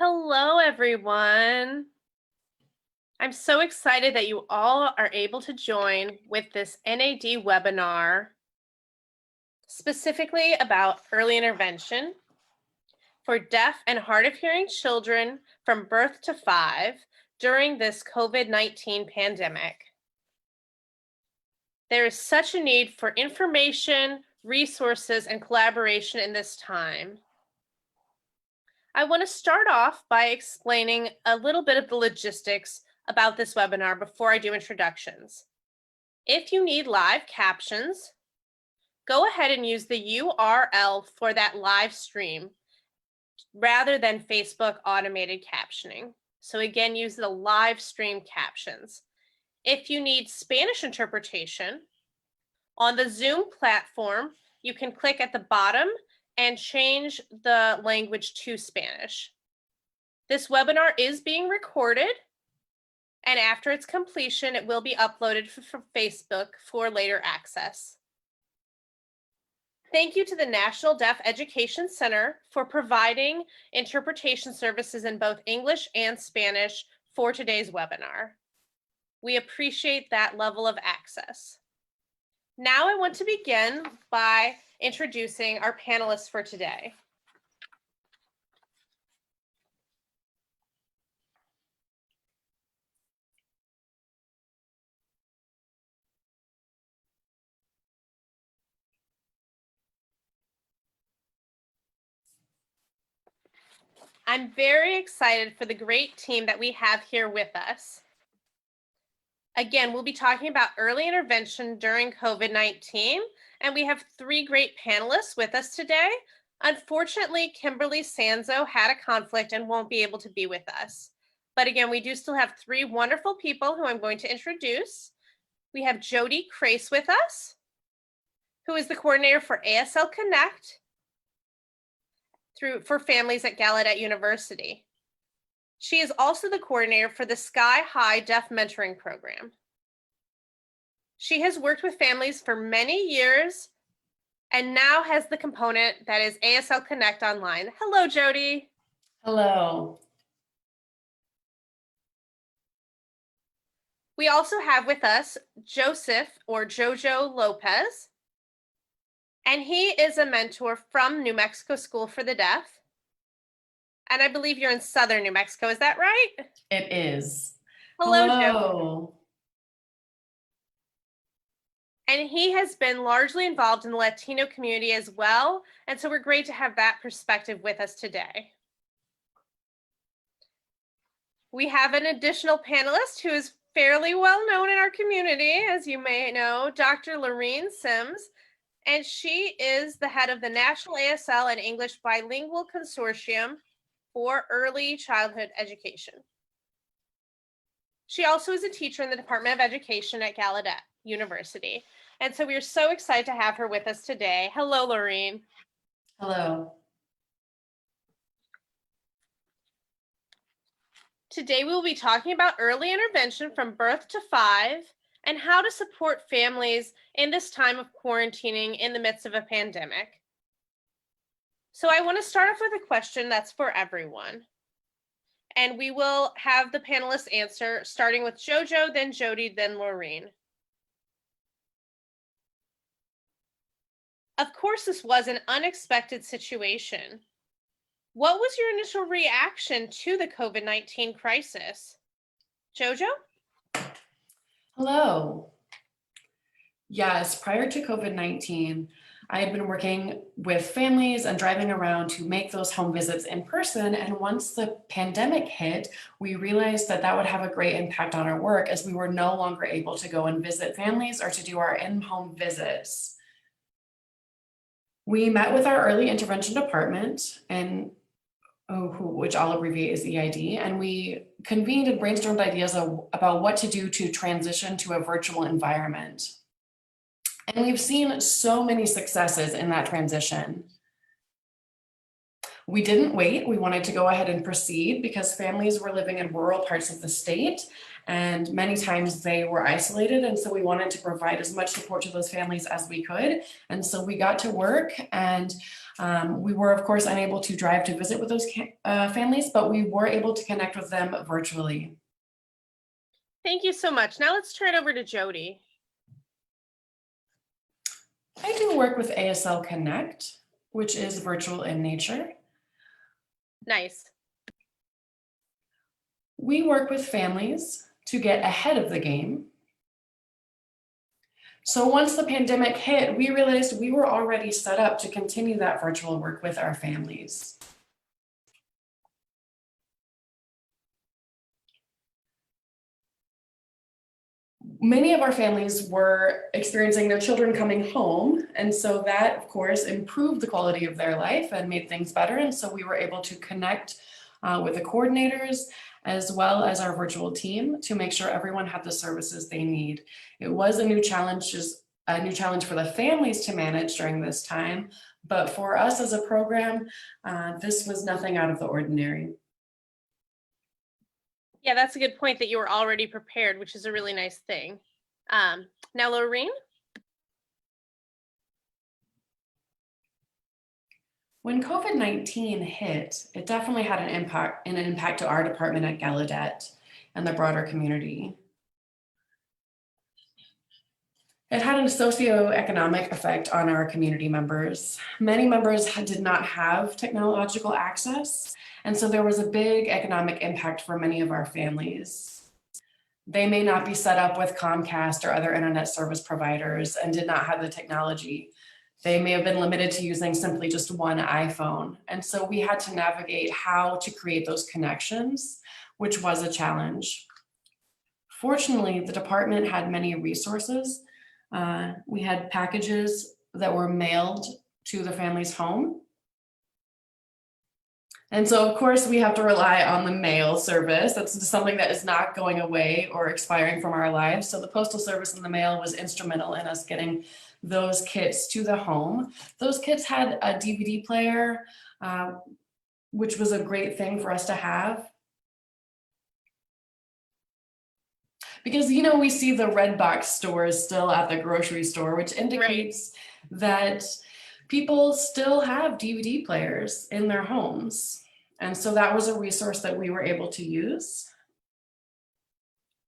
Hello, everyone. I'm so excited that you all are able to join with this NAD webinar, specifically about early intervention for deaf and hard of hearing children from birth to 5 during this COVID-19 pandemic. There is such a need for information, resources, and collaboration in this time. I want to start off by explaining a little bit of the logistics about this webinar before I do introductions. If you need live captions, go ahead and use the URL for that live stream rather than Facebook automated captioning. So again, use the live stream captions. If you need Spanish interpretation, on the Zoom platform, you can click at the bottom and change the language to Spanish. This webinar is being recorded, and after its completion, it will be uploaded for Facebook for later access. Thank you to the National Deaf Education Center for providing interpretation services in both English and Spanish for today's webinar. We appreciate that level of access. Now I want to begin by introducing our panelists for today. I'm very excited for the great team that we have here with us. Again, we'll be talking about early intervention during COVID-19, and we have 3 great panelists with us today. Unfortunately, Kimberly Sanzo had a conflict and won't be able to be with us. But again, we do still have 3 wonderful people who I'm going to introduce. We have Jody Crace with us, who is the coordinator for ASL Connect for families at Gallaudet University. She is also the coordinator for the Sky High Deaf Mentoring Program. She has worked with families for many years and now has the component that is ASL Connect Online. Hello, Jody. Hello. We also have with us Joseph or Jojo Lopez, and he is a mentor from New Mexico School for the Deaf. And I believe you're in Southern New Mexico, is that right? It is. Hello, Hello. Joe. And he has been largely involved in the Latino community as well. And so we're great to have that perspective with us today. We have an additional panelist who is fairly well known in our community, as you may know, Dr. Lorene Sims. And she is the head of the National ASL and English Bilingual Consortium for Early Childhood Education. She also is a teacher in the Department of Education at Gallaudet University. And so we are so excited to have her with us today. Hello, Lorene. Hello. Today we will be talking about early intervention from birth to 5 and how to support families in this time of quarantining in the midst of a pandemic. So I want to start off with a question that's for everyone. And we will have the panelists answer, starting with Jojo, then Jody, then Lorene. Of course, this was an unexpected situation. What was your initial reaction to the COVID-19 crisis? Jojo? Hello. Yes, prior to COVID-19, I had been working with families and driving around to make those home visits in person. And once the pandemic hit, we realized that that would have a great impact on our work as we were no longer able to go and visit families or to do our in-home visits. We met with our early intervention department, and which I'll abbreviate as EID, and we convened and brainstormed ideas about what to do to transition to a virtual environment. And we've seen so many successes in that transition. We didn't wait. We wanted to go ahead and proceed because families were living in rural parts of the state and many times they were isolated. And so we wanted to provide as much support to those families as we could. And so we got to work and we were, of course, unable to drive to visit with those families, but we were able to connect with them virtually. Thank you so much. Now let's turn it over to Jody. I do work with ASL Connect, which is virtual in nature. Nice. We work with families to get ahead of the game. So once the pandemic hit, we realized we were already set up to continue that virtual work with our families. Many of our families were experiencing their children coming home, and so that, of course, improved the quality of their life and made things better. And so we were able to connect with the coordinators as well as our virtual team to make sure everyone had the services they need. It was a new challenge for the families to manage during this time, but for us as a program, this was nothing out of the ordinary. Yeah, that's a good point that you were already prepared, which is a really nice thing. Now, Lorraine? When COVID-19 hit, it definitely had an impact to our department at Gallaudet and the broader community. It had a socioeconomic effect on our community members. Many members did not have technological access, and so there was a big economic impact for many of our families. They may not be set up with Comcast or other internet service providers and did not have the technology. They may have been limited to using simply just one iPhone. And so we had to navigate how to create those connections, which was a challenge. Fortunately, the department had many resources. We had packages that were mailed to the family's home. And so, of course, we have to rely on the mail service. That's something that is not going away or expiring from our lives. So the postal service and the mail was instrumental in us getting those kits to the home. Those kits had a DVD player, which was a great thing for us to have. Because, you know, we see the red box stores still at the grocery store, which indicates that people still have DVD players in their homes. And so that was a resource that we were able to use.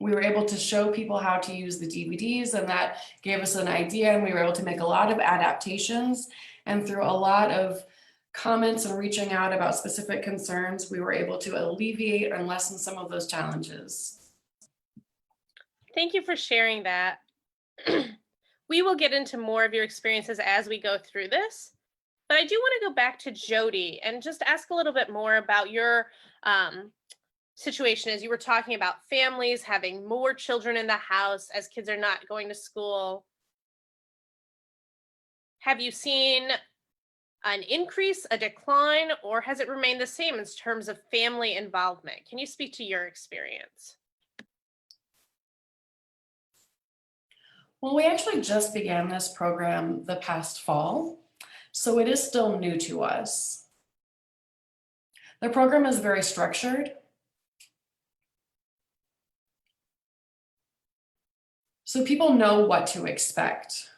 We were able to show people how to use the DVDs, and that gave us an idea, and we were able to make a lot of adaptations. And through a lot of comments and reaching out about specific concerns, we were able to alleviate and lessen some of those challenges. Thank you for sharing that. We will get into more of your experiences as we go through this, but I do want to go back to Jody and just ask a little bit more about your situation as you were talking about families having more children in the house as kids are not going to school. Have you seen an increase, a decline, or has it remained the same in terms of family involvement? Can you speak to your experience? Well, we actually just began this program the past fall, so it is still new to us. The program is very structured. So people know what to expect.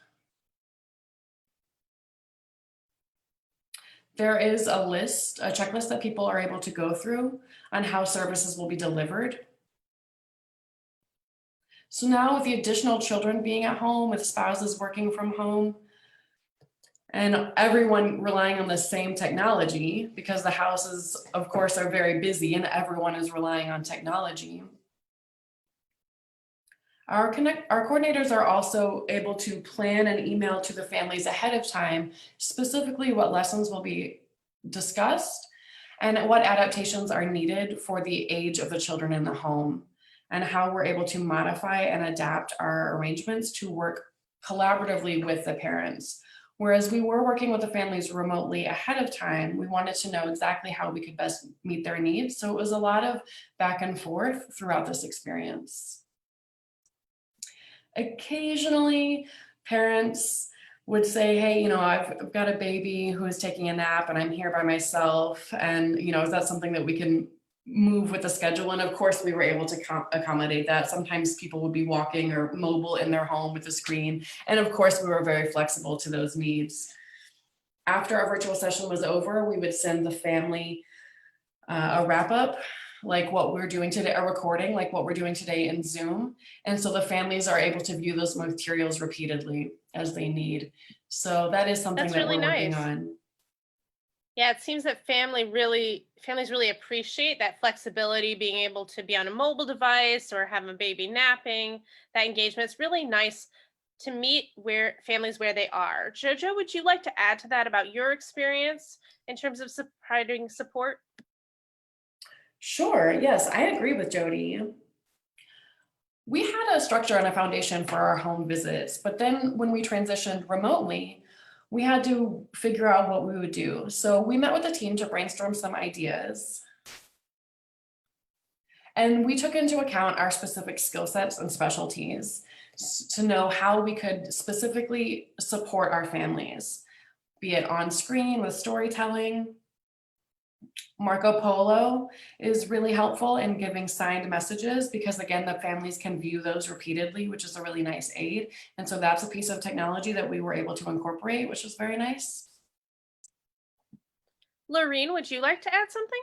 There is a checklist that people are able to go through on how services will be delivered. So now with the additional children being at home, with spouses working from home, and everyone relying on the same technology, because the houses, of course, are very busy and everyone is relying on technology. Our coordinators are also able to plan and email to the families ahead of time, specifically what lessons will be discussed and what adaptations are needed for the age of the children in the home, and how we're able to modify and adapt our arrangements to work collaboratively with the parents. Whereas we were working with the families remotely ahead of time, we wanted to know exactly how we could best meet their needs. So it was a lot of back and forth throughout this experience. Occasionally, parents would say, hey, I've got a baby who is taking a nap and I'm here by myself. And, is that something that we can move with the schedule? And of course, we were able to accommodate that. Sometimes people would be walking or mobile in their home with a screen. And of course, we were very flexible to those needs. After our virtual session was over, we would send the family a wrap up, like what we're doing today, a recording, like what we're doing today in Zoom. And so the families are able to view those materials repeatedly as they need. So that is something That's that really we're working nice. on. Yeah, it seems that families really appreciate that flexibility, being able to be on a mobile device or have a baby napping. That engagement, it's really nice to meet where families where they are. Jojo, would you like to add to that about your experience in terms of providing support? Sure, yes, I agree with Jody. We had a structure and a foundation for our home visits, but then when we transitioned remotely, we had to figure out what we would do. So we met with the team to brainstorm some ideas. And we took into account our specific skill sets and specialties to know how we could specifically support our families, be it on screen with storytelling. Marco Polo is really helpful in giving signed messages because, again, the families can view those repeatedly, which is a really nice aid. And so that's a piece of technology that we were able to incorporate, which is very nice. Lorene, would you like to add something?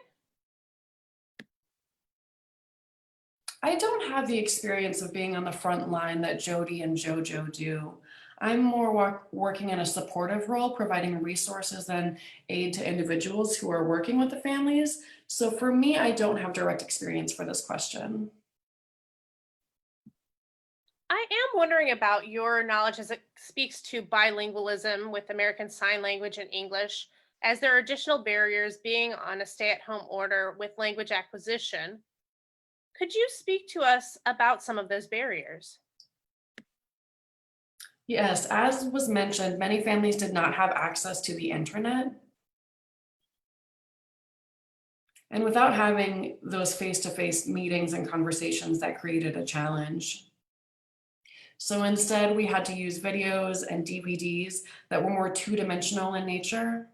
I don't have the experience of being on the front line that Jody and JoJo do. I'm more working in a supportive role, providing resources and aid to individuals who are working with the families. So for me, I don't have direct experience for this question. I am wondering about your knowledge as it speaks to bilingualism with American Sign Language and English, as there are additional barriers being on a stay at home order with language acquisition. Could you speak to us about some of those barriers? Yes, as was mentioned, many families did not have access to the internet. And without having those face-to-face meetings and conversations, that created a challenge. So instead, we had to use videos and DVDs that were more two-dimensional in nature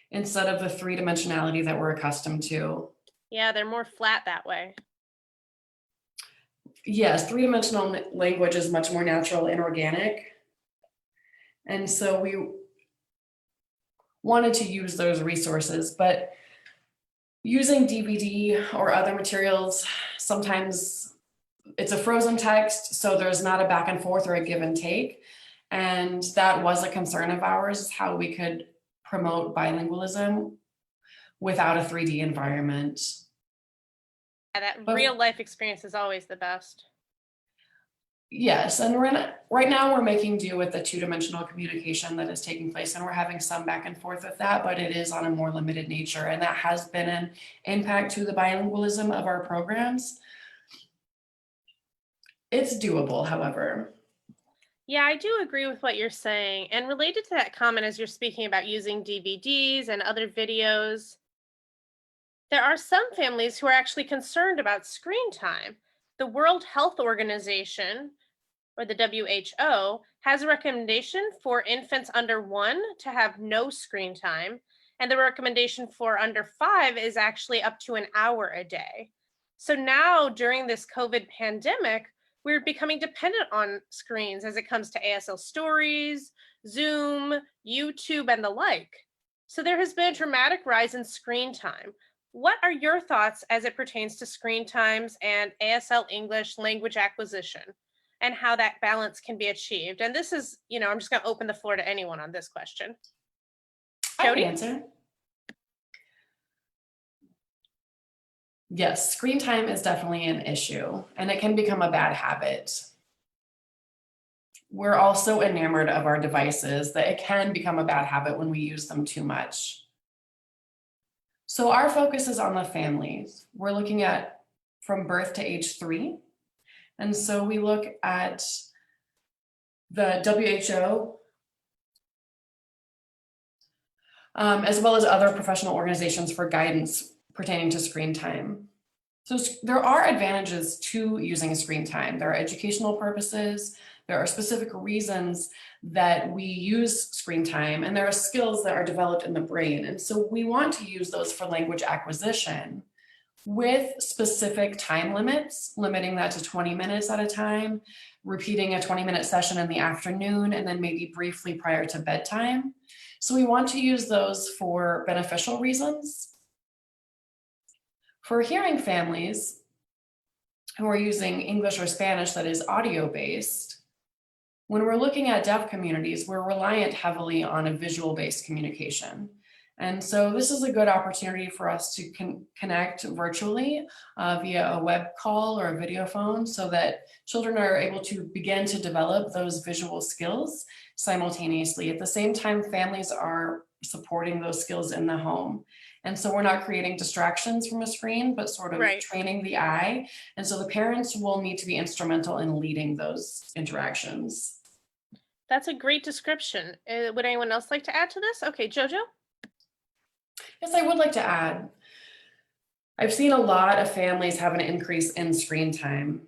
instead of the three-dimensionality that we're accustomed to. Yeah, they're more flat that way. Yes, three-dimensional language is much more natural and organic. And so we wanted to use those resources, but using DVD or other materials, sometimes it's a frozen text, so there's not a back and forth or a give and take. And that was a concern of ours, how we could promote bilingualism without a 3D environment. Yeah, that But real life experience is always the best. yes, and right now we're making do with the two-dimensional communication that is taking place, and we're having some back and forth with that, but it is on a more limited nature, and that has been an impact to the bilingualism of our programs. It's doable, however. Yeah, I do agree with what you're saying. And related to that comment, as you're speaking about using DVDs and other videos, there are some families who are actually concerned about screen time. The World Health Organization, or the WHO, has a recommendation for infants under 1 to have no screen time, and the recommendation for under 5 is actually up to an hour a day. So now, during this COVID pandemic, we're becoming dependent on screens as it comes to ASL stories, Zoom, YouTube, and the like. So there has been a dramatic rise in screen time. What are your thoughts as it pertains to screen times and ASL English language acquisition and how that balance can be achieved? And this is, I'm just going to open the floor to anyone on this question. I can Jody? answer. Yes, screen time is definitely an issue, and it can become a bad habit. We're all so enamored of our devices that it can become a bad habit when we use them too much. So our focus is on the families. We're looking at from birth to age 3. And so we look at the WHO, as well as other professional organizations for guidance pertaining to screen time. So there are advantages to using screen time. There are educational purposes, There are specific reasons that we use screen time, and there are skills that are developed in the brain. And so we want to use those for language acquisition with specific time limits, limiting that to 20 minutes at a time, repeating a 20-minute session in the afternoon, and then maybe briefly prior to bedtime. So we want to use those for beneficial reasons. For hearing families who are using English or Spanish that is audio-based, when we're looking at deaf communities, we're reliant heavily on a visual-based communication. And so this is a good opportunity for us to connect virtually via a web call or a video phone so that children are able to begin to develop those visual skills simultaneously. At the same time, families are supporting those skills in the home. And so we're not creating distractions from a screen, but sort of training the eye. And so the parents will need to be instrumental in leading those interactions. That's a great description. Would anyone else like to add to this? Okay, Jojo? Yes, I would like to add. I've seen a lot of families have an increase in screen time.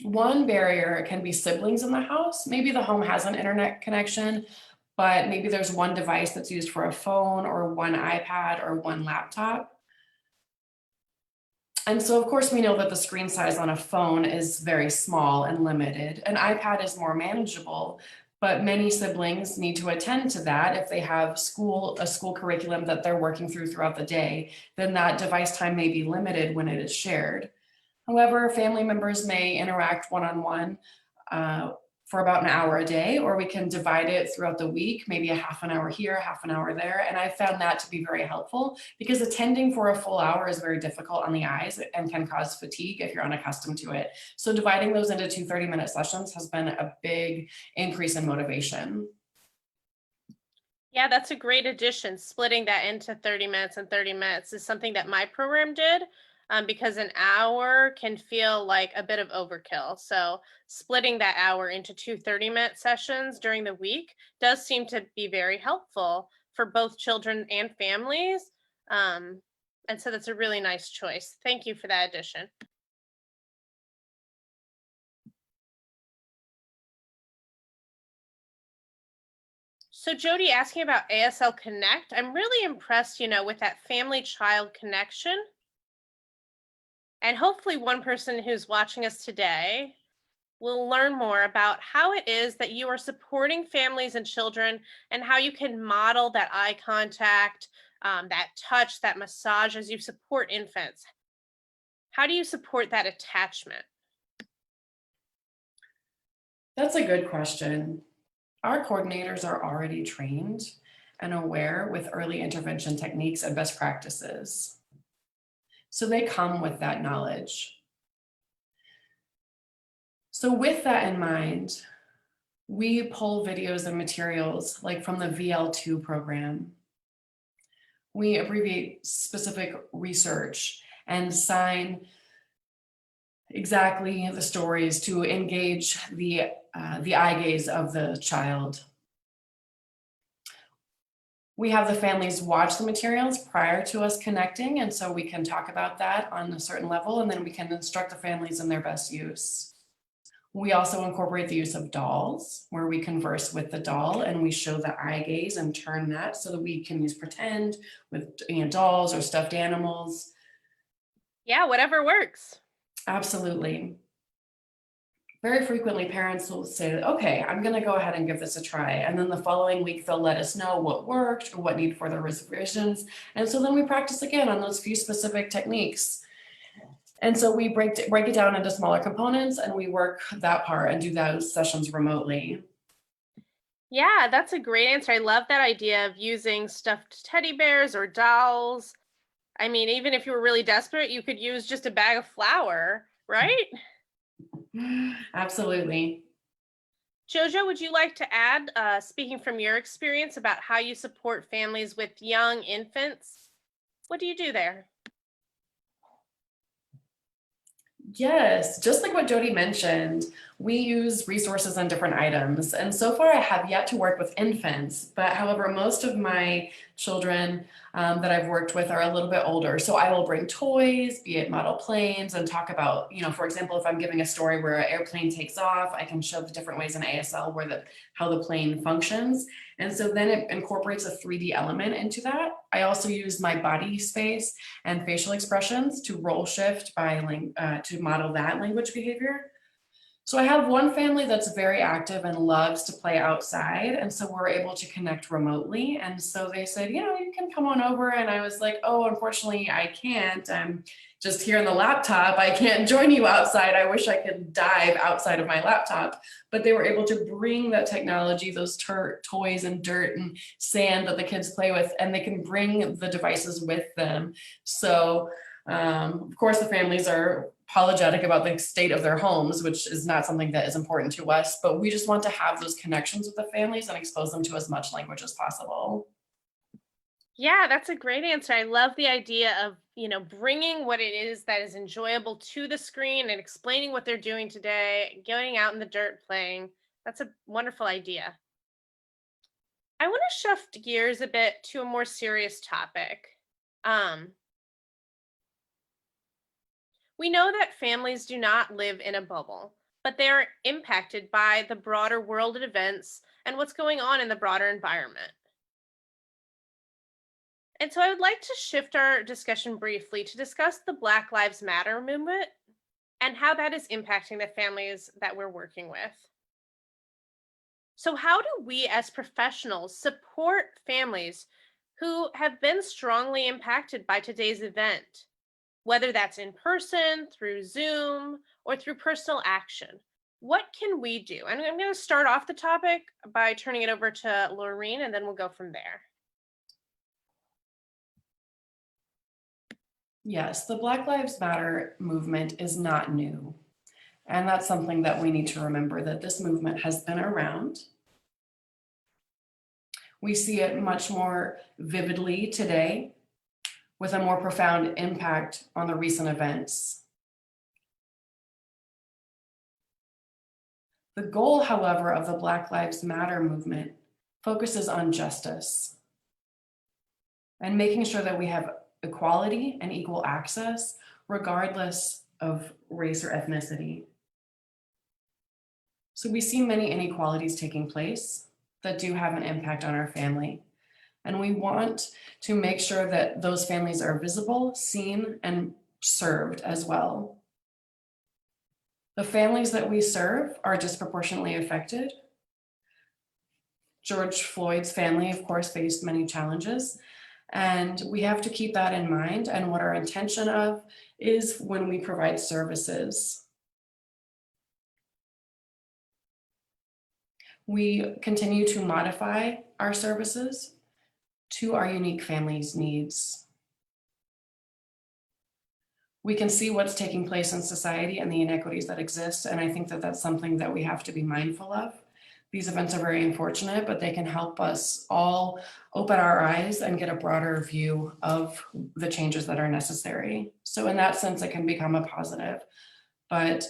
One barrier can be siblings in the house. Maybe the home has an internet connection, but maybe there's one device that's used for a phone or one iPad or one laptop. And so of course we know that the screen size on a phone is very small and limited. An iPad is more manageable, but many siblings need to attend to that. If they have a school curriculum that they're working throughout the day, then that device time may be limited when it is shared. However, family members may interact one-on-one for about an hour a day, or we can divide it throughout the week, maybe a half an hour here, half an hour there. And I found that to be very helpful because attending for a full hour is very difficult on the eyes and can cause fatigue if you're unaccustomed to it. So dividing those into 2 30-minute sessions has been a big increase in motivation. Yeah, that's a great addition. Splitting that into 30 minutes and 30 minutes is something that my program did. Because an hour can feel like a bit of overkill. So splitting that hour into 2 30-minute sessions during the week does seem to be very helpful for both children and families. And so that's a really nice choice. Thank you for that addition. So Jody, asking about ASL Connect, I'm really impressed, with that family-child connection. And hopefully one person who's watching us today will learn more about how it is that you are supporting families and children and how you can model that eye contact, that touch, that massage as you support infants. How do you support that attachment? That's a good question. Our coordinators are already trained and aware with early intervention techniques and best practices. So they come with that knowledge. So with that in mind, we pull videos and materials like from the VL2 program. We abbreviate specific research and assign exactly the stories to engage the eye gaze of the child. We have the families watch the materials prior to us connecting, and so we can talk about that on a certain level, and then we can instruct the families in their best use. We also incorporate the use of dolls, where we converse with the doll and we show the eye gaze and turn that so that we can use pretend with dolls or stuffed animals. Yeah, whatever works. Absolutely. Very frequently, parents will say, okay, I'm going to go ahead and give this a try. And then the following week, they'll let us know what worked or what need further revisions. And so then we practice again on those few specific techniques. And so we break it down into smaller components and we work that part and do those sessions remotely. Yeah, that's a great answer. I love that idea of using stuffed teddy bears or dolls. I mean, even if you were really desperate, you could use just a bag of flour, right? Absolutely. Jojo, would you like to add, speaking from your experience, about how you support families with young infants? What do you do there? Yes, just like what Jody mentioned, we use resources on different items. And so far, I have yet to work with infants, but however, most of my children that I've worked with are a little bit older. So I will bring toys, be it model planes, and talk about, for example, if I'm giving a story where an airplane takes off, I can show the different ways in ASL how the plane functions. And so then it incorporates a 3D element into that. I also use my body space and facial expressions to role shift to model that language behavior. So I have one family that's very active and loves to play outside. And so we're able to connect remotely. And so they said, you can come on over. And I was like, oh, unfortunately, I can't. I'm just here on the laptop. I can't join you outside. I wish I could dive outside of my laptop. But they were able to bring that technology, those toys and dirt and sand that the kids play with, and they can bring the devices with them. So of course, the families are apologetic about the state of their homes, which is not something that is important to us, but we just want to have those connections with the families and expose them to as much language as possible. Yeah, that's a great answer. I love the idea of, bringing what it is that is enjoyable to the screen and explaining what they're doing today, going out in the dirt playing. That's a wonderful idea. I want to shift gears a bit to a more serious topic. Um, we know that families do not live in a bubble, but they are impacted by the broader world events and what's going on in the broader environment. And so I would like to shift our discussion briefly to discuss the Black Lives Matter movement and how that is impacting the families that we're working with. So, how do we as professionals support families who have been strongly impacted by today's event, whether that's in person, through Zoom, or through personal action? What can we do? And I'm going to start off the topic by turning it over to Laureen, and then we'll go from there. Yes, the Black Lives Matter movement is not new. And that's something that we need to remember, that this movement has been around. We see it much more vividly today with a more profound impact on the recent events. The goal, however, of the Black Lives Matter movement focuses on justice and making sure that we have equality and equal access regardless of race or ethnicity. So we see many inequalities taking place that do have an impact on our family. And we want to make sure that those families are visible, seen, and served as well. The families that we serve are disproportionately affected. George Floyd's family, of course, faced many challenges, and we have to keep that in mind and what our intention of is when we provide services. We continue to modify our services to our unique families' needs. We can see what's taking place in society and the inequities that exist, and I think that that's something that we have to be mindful of. These events are very unfortunate, but they can help us all open our eyes and get a broader view of the changes that are necessary. So in that sense, it can become a positive, but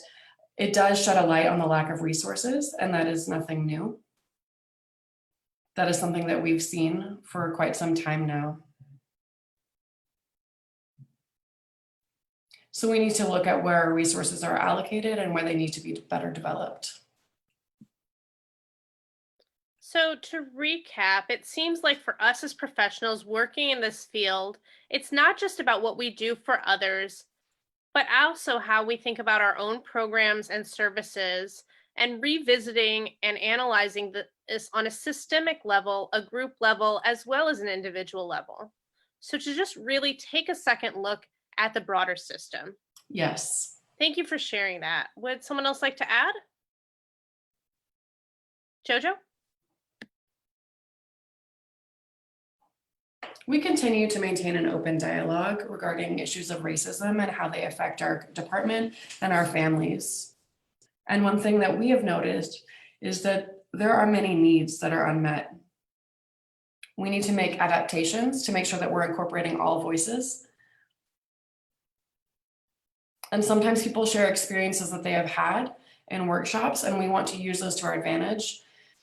it does shed a light on the lack of resources, and that is nothing new. That is something that we've seen for quite some time now. So we need to look at where our resources are allocated and where they need to be better developed. So, to recap, it seems like for us as professionals working in this field, it's not just about what we do for others, but also how we think about our own programs and services and revisiting and analyzing this on a systemic level, a group level, as well as an individual level. So, to just really take a second look at the broader system. Yes. Thank you for sharing that. Would someone else like to add? Jojo? We continue to maintain an open dialogue regarding issues of racism and how they affect our department and our families. And one thing that we have noticed is that there are many needs that are unmet. We need to make adaptations to make sure that we're incorporating all voices. And sometimes people share experiences that they have had in workshops, and we want to use those to our advantage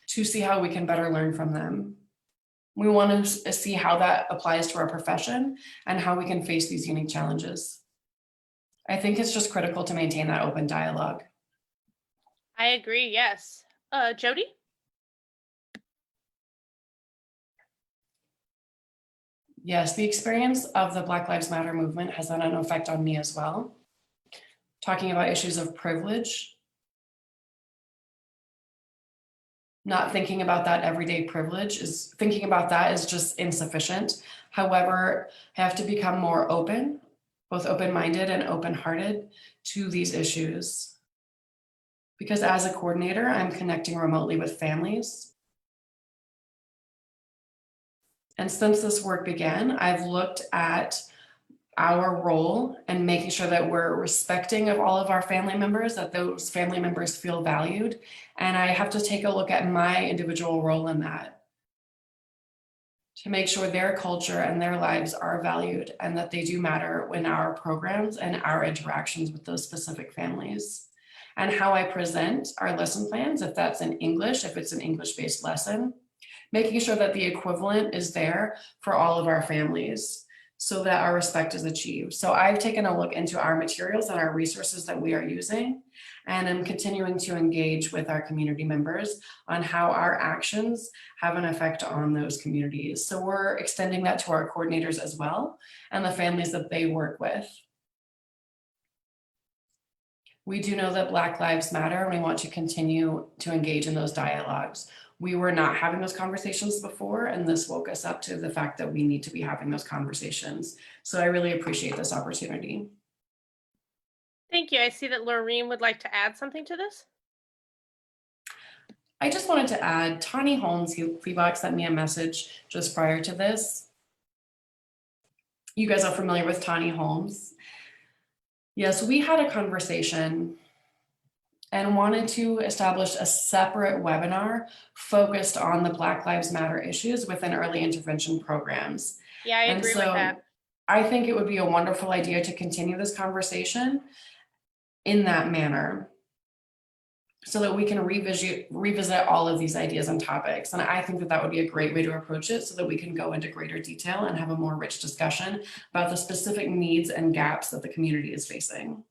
to see how we can better learn from them. We want to see how that applies to our profession and how we can face these unique challenges. I think it's just critical to maintain that open dialogue. I agree. Yes. Jody? Yes, the experience of the Black Lives Matter movement has had an effect on me as well. Talking about issues of privilege, not thinking about that everyday privilege is thinking about that is just insufficient. However, I have to become more open, both open-minded and open-hearted to these issues. Because as a coordinator, I'm connecting remotely with families. And since this work began, I've looked at our role and making sure that we're respecting of all of our family members, that those family members feel valued. And I have to take a look at my individual role in that to make sure their culture and their lives are valued and that they do matter in our programs and our interactions with those specific families. And how I present our lesson plans, if that's in English, if it's an English-based lesson, making sure that the equivalent is there for all of our families so that our respect is achieved. So I've taken a look into our materials and our resources that we are using, and I'm continuing to engage with our community members on how our actions have an effect on those communities. So we're extending that to our coordinators as well and the families that they work with. We do know that Black Lives Matter, and we want to continue to engage in those dialogues. We were not having those conversations before, and this woke us up to the fact that we need to be having those conversations. So I really appreciate this opportunity. Thank you. I see that Laureen would like to add something to this. I just wanted to add, Tawny Holmes, Feedback sent me a message just prior to this. You guys are familiar with Tawny Holmes. Yes, we had a conversation and wanted to establish a separate webinar focused on the Black Lives Matter issues within early intervention programs. Yeah, I agree with that. I think it would be a wonderful idea to continue this conversation in that manner so that we can revisit all of these ideas and topics. And I think that that would be a great way to approach it so that we can go into greater detail and have a more rich discussion about the specific needs and gaps that the community is facing.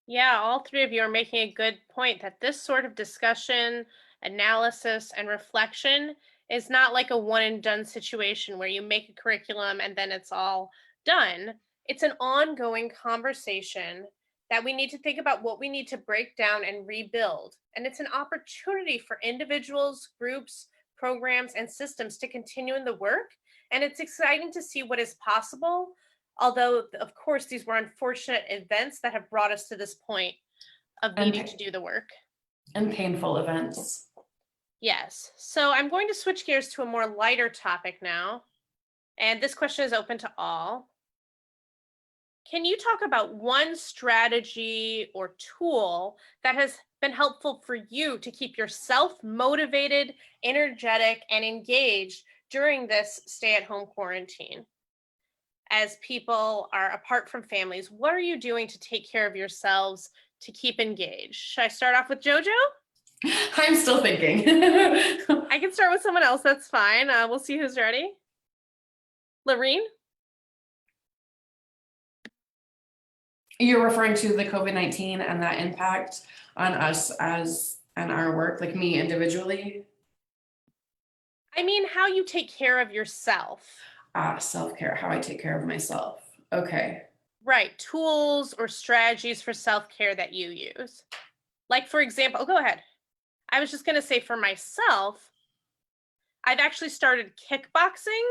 Yeah, all three of you are making a good point that this sort of discussion, analysis, and reflection is not like a one and done situation where you make a curriculum and then it's all done. It's an ongoing conversation that we need to think about what we need to break down and rebuild. And it's an opportunity for individuals, groups, programs, and systems to continue in the work. And it's exciting to see what is possible. Although, of course, these were unfortunate events that have brought us to this point of needing to do the work. And painful events. Yes. So I'm going to switch gears to a more lighter topic now. And this question is open to all. Can you talk about one strategy or tool that has been helpful for you to keep yourself motivated, energetic, and engaged during this stay-at-home quarantine? As people are apart from families, what are you doing to take care of yourselves to keep engaged? Should I start off with JoJo? I'm still thinking. I can start with someone else. That's fine. We'll see who's ready. Laureen? You're referring to the COVID-19 and that impact on us and our work, like me individually? I mean, how you take care of yourself. Self-care, how I take care of myself. Okay. Right. Tools or strategies for self-care that you use. Like, for example, go ahead. I was just going to say for myself, I've actually started kickboxing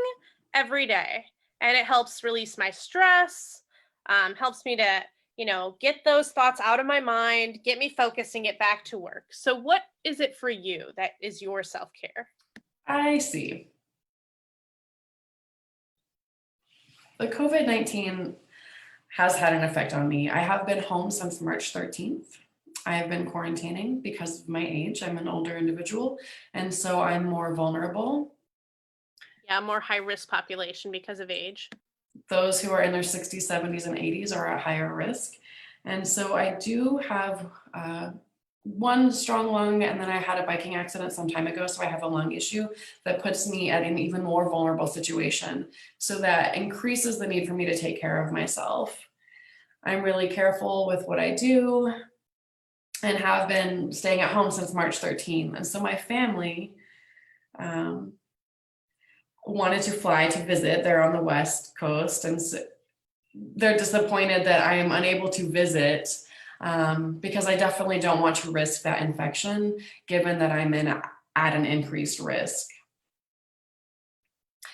every day, and it helps release my stress, helps me to, get those thoughts out of my mind, get me focused and get back to work. So what is it for you that is your self-care? I see. The COVID-19 has had an effect on me. I have been home since March 13th. I have been quarantining because of my age. I'm an older individual, and so I'm more vulnerable. Yeah, more high risk population because of age. those who are in their 60s, 70s, and 80s are at higher risk. And so I do have one strong lung, and then I had a biking accident some time ago, so I have a lung issue that puts me at an even more vulnerable situation. So that increases the need for me to take care of myself. I'm really careful with what I do and have been staying at home since March 13th. And so my family wanted to fly to visit. They're on the West Coast, and so they're disappointed that I am unable to visit because I definitely don't want to risk that infection, given that I'm at an increased risk.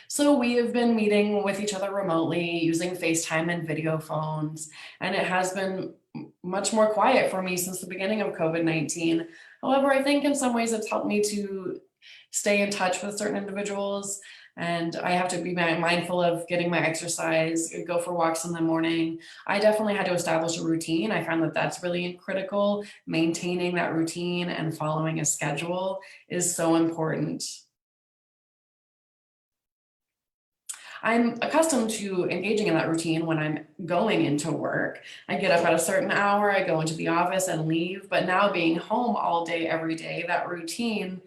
So we have been meeting with each other remotely using FaceTime and video phones, and it has been much more quiet for me since the beginning of COVID-19. However, I think in some ways it's helped me to stay in touch with certain individuals, and I have to be mindful of getting my exercise, go for walks in the morning. I definitely had to establish a routine. I found that that's really critical. Maintaining that routine and following a schedule is so important. I'm accustomed to engaging in that routine when I'm going into work. I get up at a certain hour, I go into the office and leave, but now being home all day, every day, that routine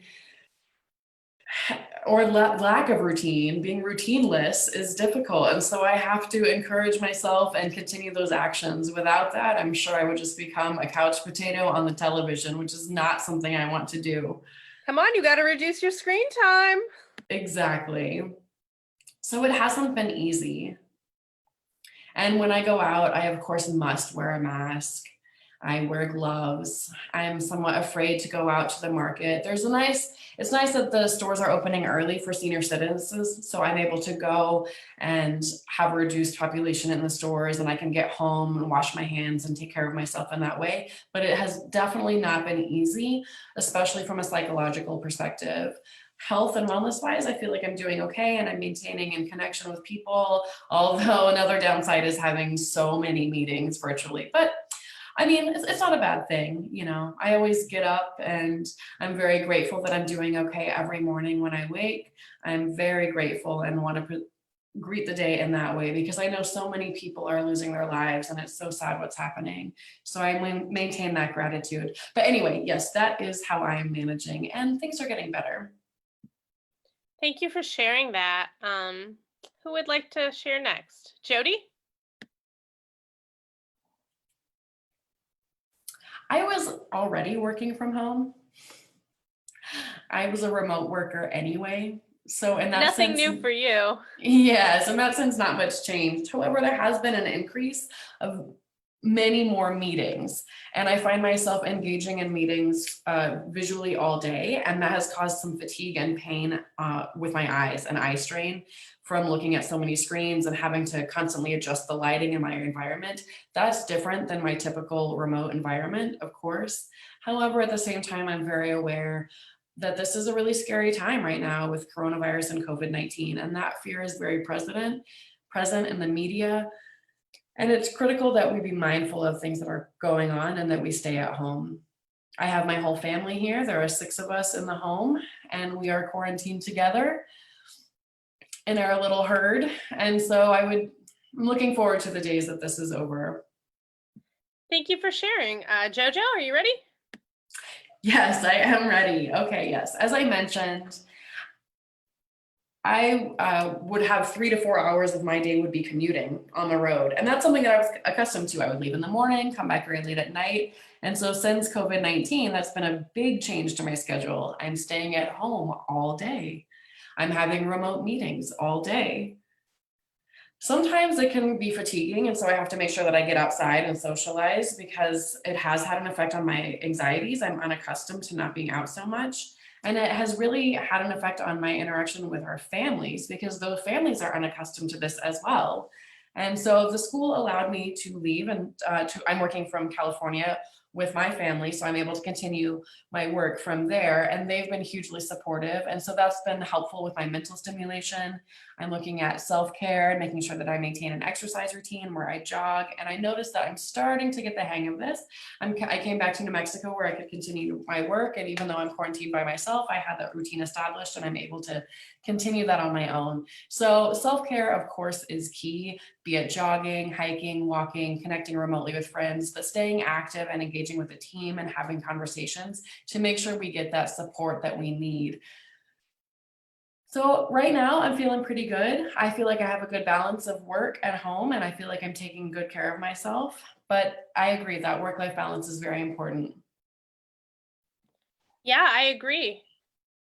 or lack of routine, being routineless is difficult. And so I have to encourage myself and continue those actions. Without that, I'm sure I would just become a couch potato on the television, which is not something I want to do. Come on, you got to reduce your screen time. Exactly. So it hasn't been easy. And when I go out, I of course must wear a mask. I wear gloves. I'm somewhat afraid to go out to the market. It's nice that the stores are opening early for senior citizens, so I'm able to go and have a reduced population in the stores, and I can get home and wash my hands and take care of myself in that way. But it has definitely not been easy, especially from a psychological perspective. Health and wellness wise, I feel like I'm doing okay and I'm maintaining in connection with people, although another downside is having so many meetings virtually. But I mean, it's not a bad thing, you know. I always get up and I'm very grateful that I'm doing okay every morning when I wake. I'm very grateful and want to greet the day in that way because I know so many people are losing their lives and it's so sad what's happening. So I maintain that gratitude. But anyway, yes, that is how I'm managing and things are getting better. Thank you for sharing that. Who would like to share next? Jody? I was already working from home. I was a remote worker anyway. So in that Nothing sense, new for you. yes, in that sense, not much changed. However, there has been an increase of many more meetings. And I find myself engaging in meetings visually all day. And that has caused some fatigue and pain with my eyes and eye strain from looking at so many screens and having to constantly adjust the lighting in my environment. That's different than my typical remote environment, of course. However, at the same time, I'm very aware that this is a really scary time right now with coronavirus and COVID-19, and that fear is very present in the media. And it's critical that we be mindful of things that are going on and that we stay at home. I have my whole family here. There are 6 of us in the home, and we are quarantined together in our little herd. And so I'm looking forward to the days that this is over. Thank you for sharing. Jojo, are you ready? Yes, I am ready. Okay, yes. As I mentioned, I would have 3 to 4 hours of my day would be commuting on the road. And that's something that I was accustomed to. I would leave in the morning, come back very late at night. And so since COVID-19, that's been a big change to my schedule. I'm staying at home all day. I'm having remote meetings all day. Sometimes it can be fatiguing, and so I have to make sure that I get outside and socialize because it has had an effect on my anxieties. I'm unaccustomed to not being out so much. And it has really had an effect on my interaction with our families because those families are unaccustomed to this as well. And so the school allowed me to leave and I'm working from California, with my family. So I'm able to continue my work from there. And they've been hugely supportive. And so that's been helpful with my mental stimulation. I'm looking at self-care and making sure that I maintain an exercise routine where I jog. And I noticed that I'm starting to get the hang of this. I came back to New Mexico where I could continue my work. And even though I'm quarantined by myself, I had that routine established and I'm able to continue that on my own. So self-care, of course, is key, be it jogging, hiking, walking, connecting remotely with friends, but staying active and engaging with the team and having conversations to make sure we get that support that we need. So right now I'm feeling pretty good. I feel like I have a good balance of work at home and I feel like I'm taking good care of myself, but I agree that work-life balance is very important. Yeah, I agree.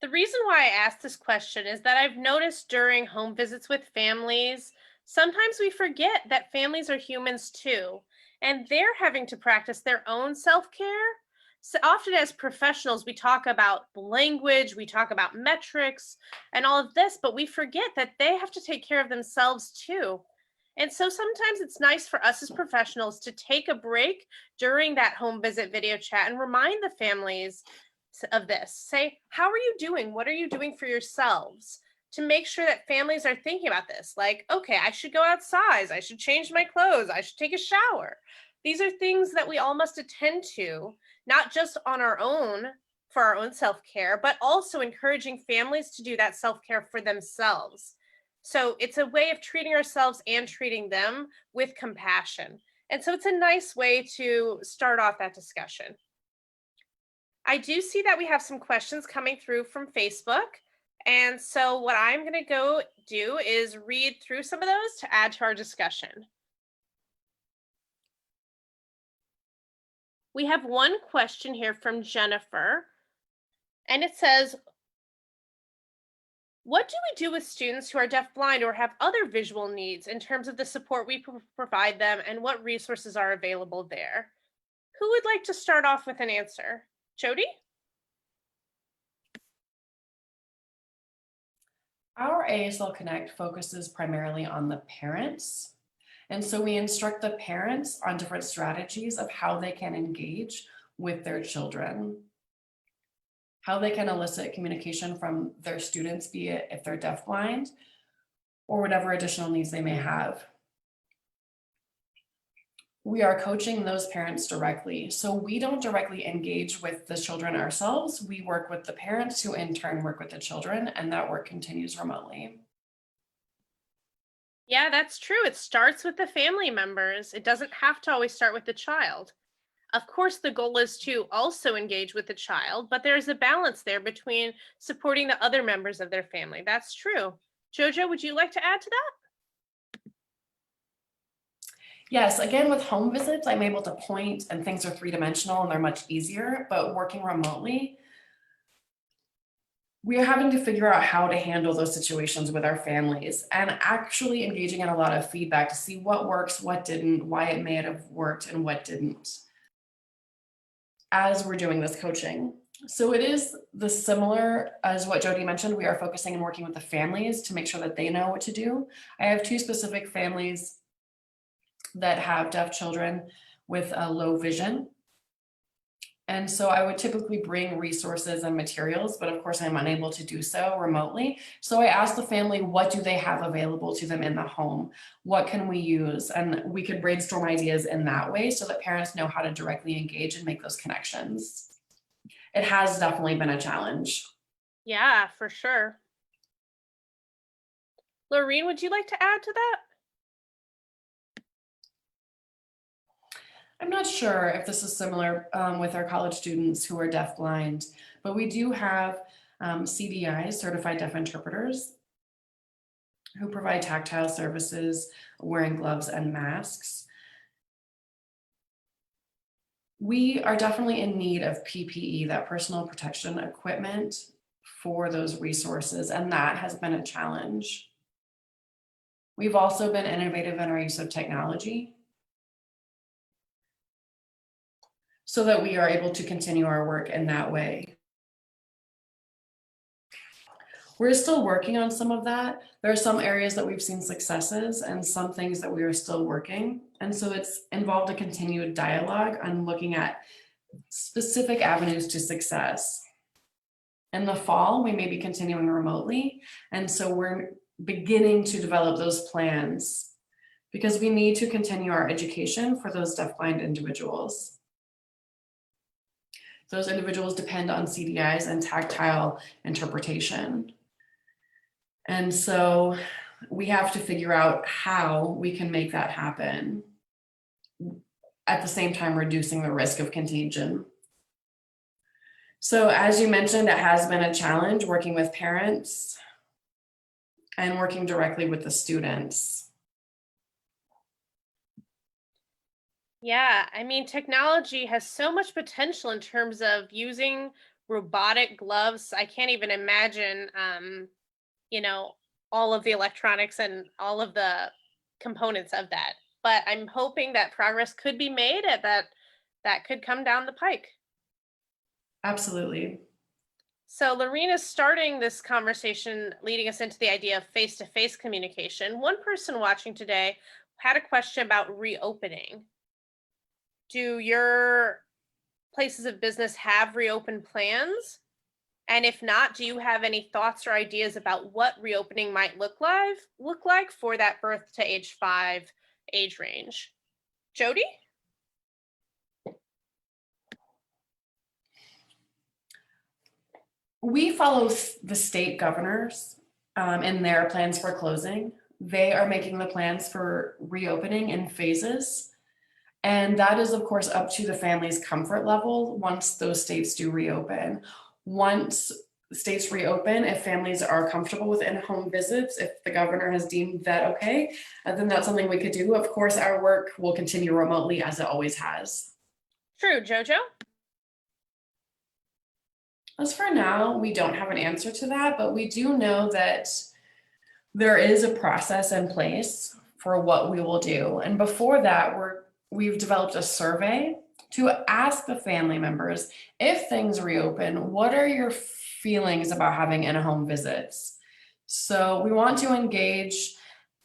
The reason why I asked this question is that I've noticed during home visits with families, sometimes we forget that families are humans too, and they're having to practice their own self care. So often, as professionals, we talk about language, we talk about metrics, and all of this, but we forget that they have to take care of themselves too. And so sometimes it's nice for us as professionals to take a break during that home visit video chat and remind the families of this. Say, how are you doing? What are you doing for yourselves? To make sure that families are thinking about this. Like, okay, I should go outside. I should change my clothes. I should take a shower. These are things that we all must attend to, not just on our own for our own self care, but also encouraging families to do that self care for themselves. So it's a way of treating ourselves and treating them with compassion. And so it's a nice way to start off that discussion. I do see that we have some questions coming through from Facebook. And so, what I'm going to go do is read through some of those to add to our discussion. We have one question here from Jennifer, and it says, what do we do with students who are deafblind or have other visual needs in terms of the support we provide them and what resources are available there? Who would like to start off with an answer? Jody? Our ASL Connect focuses primarily on the parents. And so we instruct the parents on different strategies of how they can engage with their children, how they can elicit communication from their students, be it if they're deafblind or whatever additional needs they may have. We are coaching those parents directly. So we don't directly engage with the children ourselves. We work with the parents who in turn work with the children, and that work continues remotely. Yeah, that's true. It starts with the family members. It doesn't have to always start with the child. Of course, the goal is to also engage with the child, but there's a balance there between supporting the other members of their family. That's true. Jojo, would you like to add to that? Yes, again, with home visits, I'm able to point and things are three-dimensional and they're much easier, but working remotely, we are having to figure out how to handle those situations with our families and actually engaging in a lot of feedback to see what works, what didn't, why it may have worked, and what didn't as we're doing this coaching. So it is the similar as what Jody mentioned. We are focusing and working with the families to make sure that they know what to do. I have two specific families that have deaf children with a low vision. And so I would typically bring resources and materials, but of course I'm unable to do so remotely. So I asked the family, what do they have available to them in the home? What can we use? And we could brainstorm ideas in that way so that parents know how to directly engage and make those connections. It has definitely been a challenge. Yeah, for sure. Lorene, would you like to add to that? I'm not sure if this is similar with our college students who are deafblind, but we do have CDIs, certified deaf interpreters, who provide tactile services, wearing gloves and masks. We are definitely in need of PPE, that personal protection equipment, for those resources, and that has been a challenge. We've also been innovative in our use of technology so that we are able to continue our work in that way. We're still working on some of that. There are some areas that we've seen successes and some things that we are still working. And so it's involved a continued dialogue on looking at specific avenues to success. In the fall, we may be continuing remotely, and so we're beginning to develop those plans because we need to continue our education for those deafblind individuals. Those individuals depend on CDIs and tactile interpretation. And so we have to figure out how we can make that happen, at the same time reducing the risk of contagion. So as you mentioned, it has been a challenge working with parents and working directly with the students. Yeah, I mean, technology has so much potential in terms of using robotic gloves. I can't even imagine, you know, all of the electronics and all of the components of that. But I'm hoping that progress could be made at that could come down the pike. Absolutely. So Lorena's starting this conversation, leading us into the idea of face-to-face communication. One person watching today had a question about reopening. Do your places of business have reopen plans? And if not, do you have any thoughts or ideas about what reopening might look like for that birth to age 5 age range? Jody? We follow the state governors in their plans for closing. They are making the plans for reopening in phases. And that is, of course, up to the family's comfort level once those states do reopen. Once states reopen, if families are comfortable with in-home visits, if the governor has deemed that okay, then that's something we could do. Of course, our work will continue remotely as it always has. True, Jojo? As for now, we don't have an answer to that, but we do know that there is a process in place for what we will do. And before that, we've developed a survey to ask the family members, if things reopen, what are your feelings about having in-home visits? So we want to engage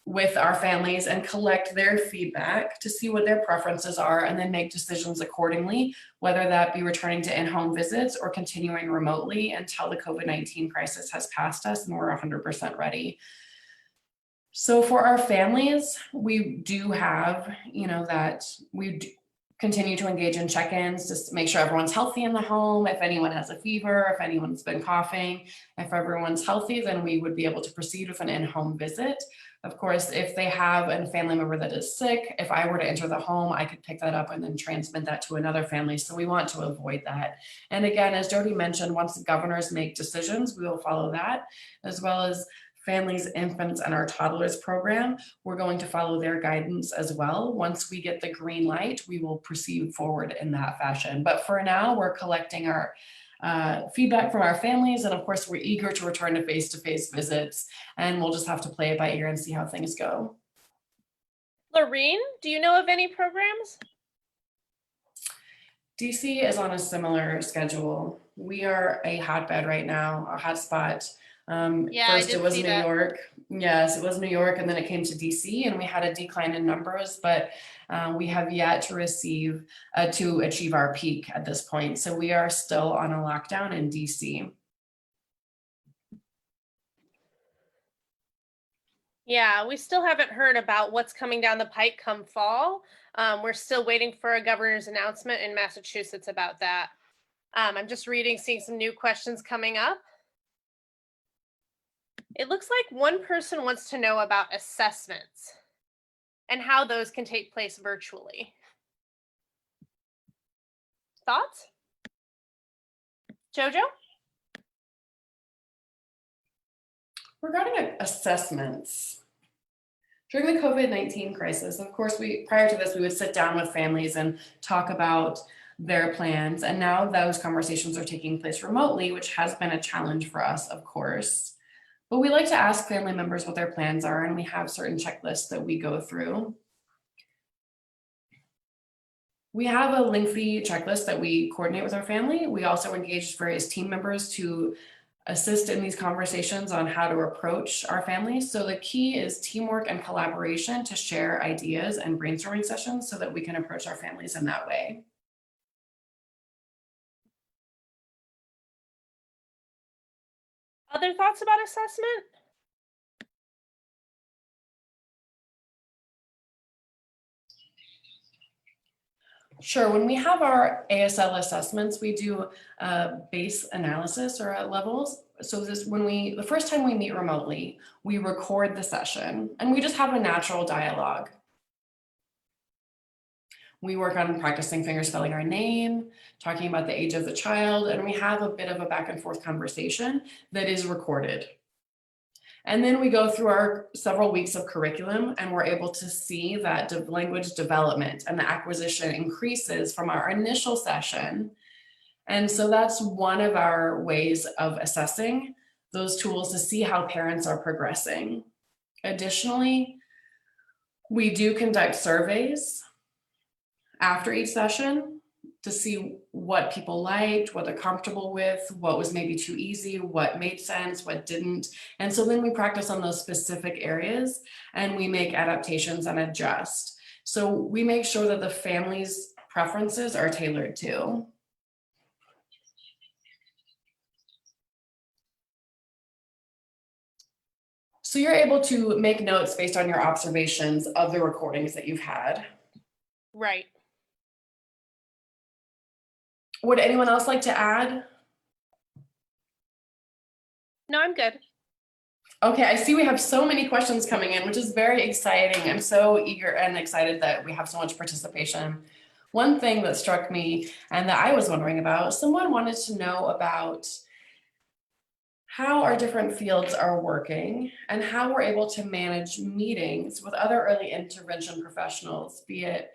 with our families and collect their feedback to see what their preferences are and then make decisions accordingly, whether that be returning to in-home visits or continuing remotely until the COVID-19 crisis has passed us and we're 100% ready. So for our families, we do have, that we continue to engage in check-ins just to make sure everyone's healthy in the home. If anyone has a fever, if anyone's been coughing, if everyone's healthy, then we would be able to proceed with an in-home visit. Of course, if they have a family member that is sick, if I were to enter the home, I could pick that up and then transmit that to another family. So we want to avoid that. And again, as Jody mentioned, once the governors make decisions, we will follow that, as well as families, infants, and our toddlers program. We're going to follow their guidance as well. Once we get the green light, we will proceed forward in that fashion. But for now, we're collecting our feedback from our families. And of course, we're eager to return to face-to-face visits, and we'll just have to play it by ear and see how things go. Lorene, do you know of any programs? DC is on a similar schedule. We are a hotbed right now, a hotspot. First it was New York. Yes, it was New York, and then it came to DC, and we had a decline in numbers, but we have yet to achieve our peak at this point. So we are still on a lockdown in DC. Yeah, we still haven't heard about what's coming down the pike come fall. We're still waiting for a governor's announcement in Massachusetts about that. I'm just seeing some new questions coming up. It looks like one person wants to know about assessments and how those can take place virtually. Thoughts? Jojo? Regarding assessments, during the COVID-19 crisis, of course, prior to this, we would sit down with families and talk about their plans. And now those conversations are taking place remotely, which has been a challenge for us, of course. But we like to ask family members what their plans are, and we have certain checklists that we go through. We have a lengthy checklist that we coordinate with our family. We also engage various team members to assist in these conversations on how to approach our families. So the key is teamwork and collaboration to share ideas and brainstorming sessions so that we can approach our families in that way. Other thoughts about assessment? Sure. When we have our ASL assessments, we do a base analysis or at levels. So the first time we meet remotely, we record the session and we just have a natural dialogue. We work on practicing finger spelling our name, talking about the age of the child, and we have a bit of a back and forth conversation that is recorded. And then we go through our several weeks of curriculum and we're able to see that language development and the acquisition increases from our initial session. And so that's one of our ways of assessing those tools to see how parents are progressing. Additionally, we do conduct surveys after each session to see what people liked, what they're comfortable with, what was maybe too easy, what made sense, what didn't. And so then we practice on those specific areas and we make adaptations and adjust. So we make sure that the family's preferences are tailored to. So you're able to make notes based on your observations of the recordings that you've had. Right. Would anyone else like to add? No, I'm good. Okay, I see we have so many questions coming in, which is very exciting. I'm so eager and excited that we have so much participation. One thing that struck me and that I was wondering about, someone wanted to know about how our different fields are working and how we're able to manage meetings with other early intervention professionals, be it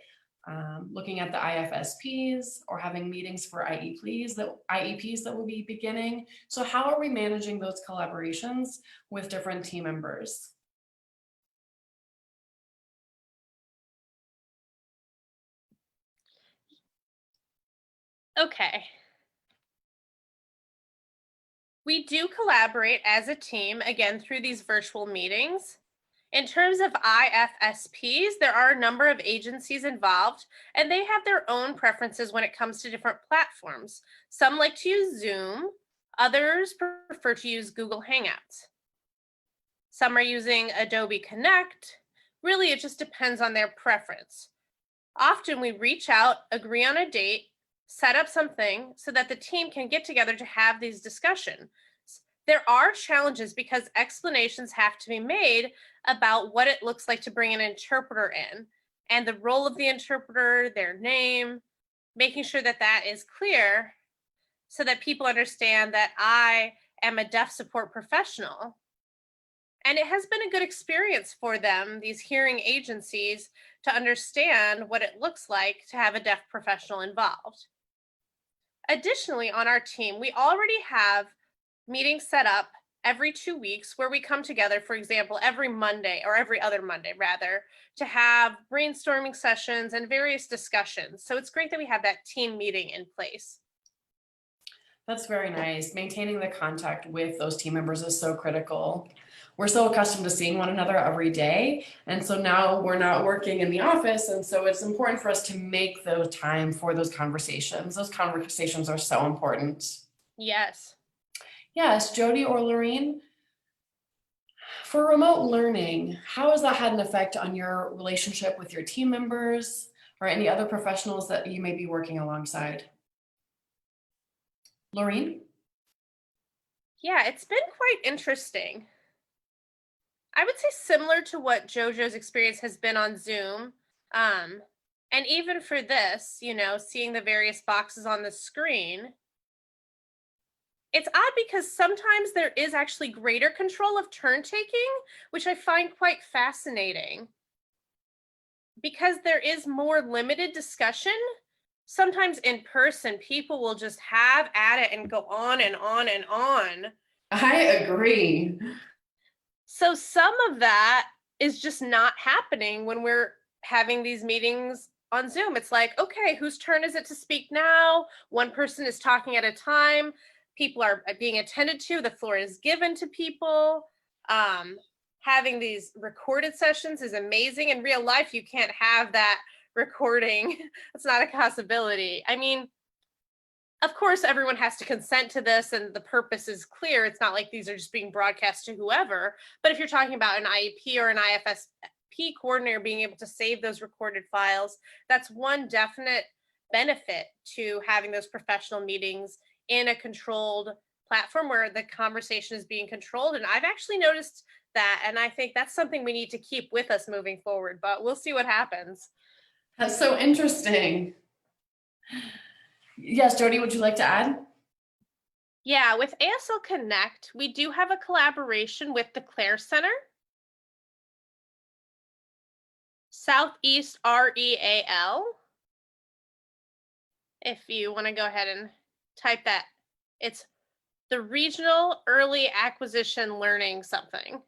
looking at the IFSPs or having meetings for IEPs that will be beginning. So how are we managing those collaborations with different team members? Okay. We do collaborate as a team, again, through these virtual meetings. In terms of IFSPs, there are a number of agencies involved, and they have their own preferences when it comes to different platforms. Some like to use Zoom, others prefer to use Google Hangouts. Some are using Adobe Connect. Really, it just depends on their preference. Often we reach out, agree on a date, set up something so that the team can get together to have these discussions. There are challenges because explanations have to be made about what it looks like to bring an interpreter in and the role of the interpreter, their name, making sure that that is clear so that people understand that I am a deaf support professional. And it has been a good experience for them, these hearing agencies, to understand what it looks like to have a deaf professional involved. Additionally, on our team, we already have meetings set up every 2 weeks where we come together, for example, every Monday or every other Monday, rather, to have brainstorming sessions and various discussions. So it's great that we have that team meeting in place. That's very nice. Maintaining the contact with those team members is so critical. We're so accustomed to seeing one another every day. And so now we're not working in the office. And so it's important for us to make the time for those conversations. Those conversations are so important. Yes. Yes, Jody or Lorene, for remote learning, how has that had an effect on your relationship with your team members or any other professionals that you may be working alongside? Lorene? Yeah, it's been quite interesting. I would say similar to what JoJo's experience has been on Zoom. And even for this, seeing the various boxes on the screen, it's odd because sometimes there is actually greater control of turn taking, which I find quite fascinating. Because there is more limited discussion, sometimes in person, people will just have at it and go on and on and on. I agree. So some of that is just not happening when we're having these meetings on Zoom. It's like, okay, whose turn is it to speak now? One person is talking at a time. People are being attended to. The floor is given to people. Having these recorded sessions is amazing. In real life, you can't have that recording. It's not a possibility. I mean, Of course, everyone has to consent to this and the purpose is clear. It's not like these are just being broadcast to whoever. But if you're talking about an IEP or an IFSP coordinator being able to save those recorded files, that's one definite benefit to having those professional meetings in a controlled platform where the conversation is being controlled. And I've actually noticed that. And I think that's something we need to keep with us moving forward, but we'll see what happens. That's so interesting. Yes, Jody, would you like to add? Yeah, with ASL Connect, we do have a collaboration with the Clare Center, Southeast REAL. If you want to go ahead and type that, it's the Regional Early Acquisition Learning something.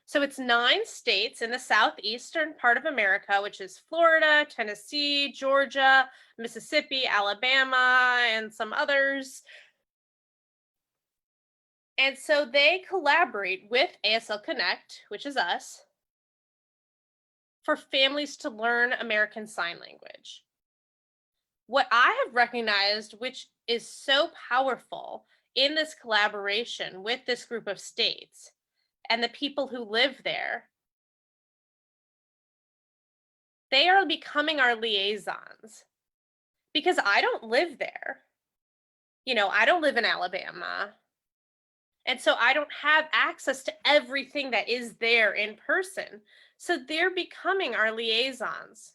So it's 9 states in the southeastern part of America, which is Florida, Tennessee, Georgia, Mississippi, Alabama, and some others. And so they collaborate with ASL Connect, which is us, for families to learn American Sign Language. What I have recognized, which is so powerful in this collaboration with this group of states and the people who live there, they are becoming our liaisons because I don't live there. I don't live in Alabama. And so I don't have access to everything that is there in person. So they're becoming our liaisons.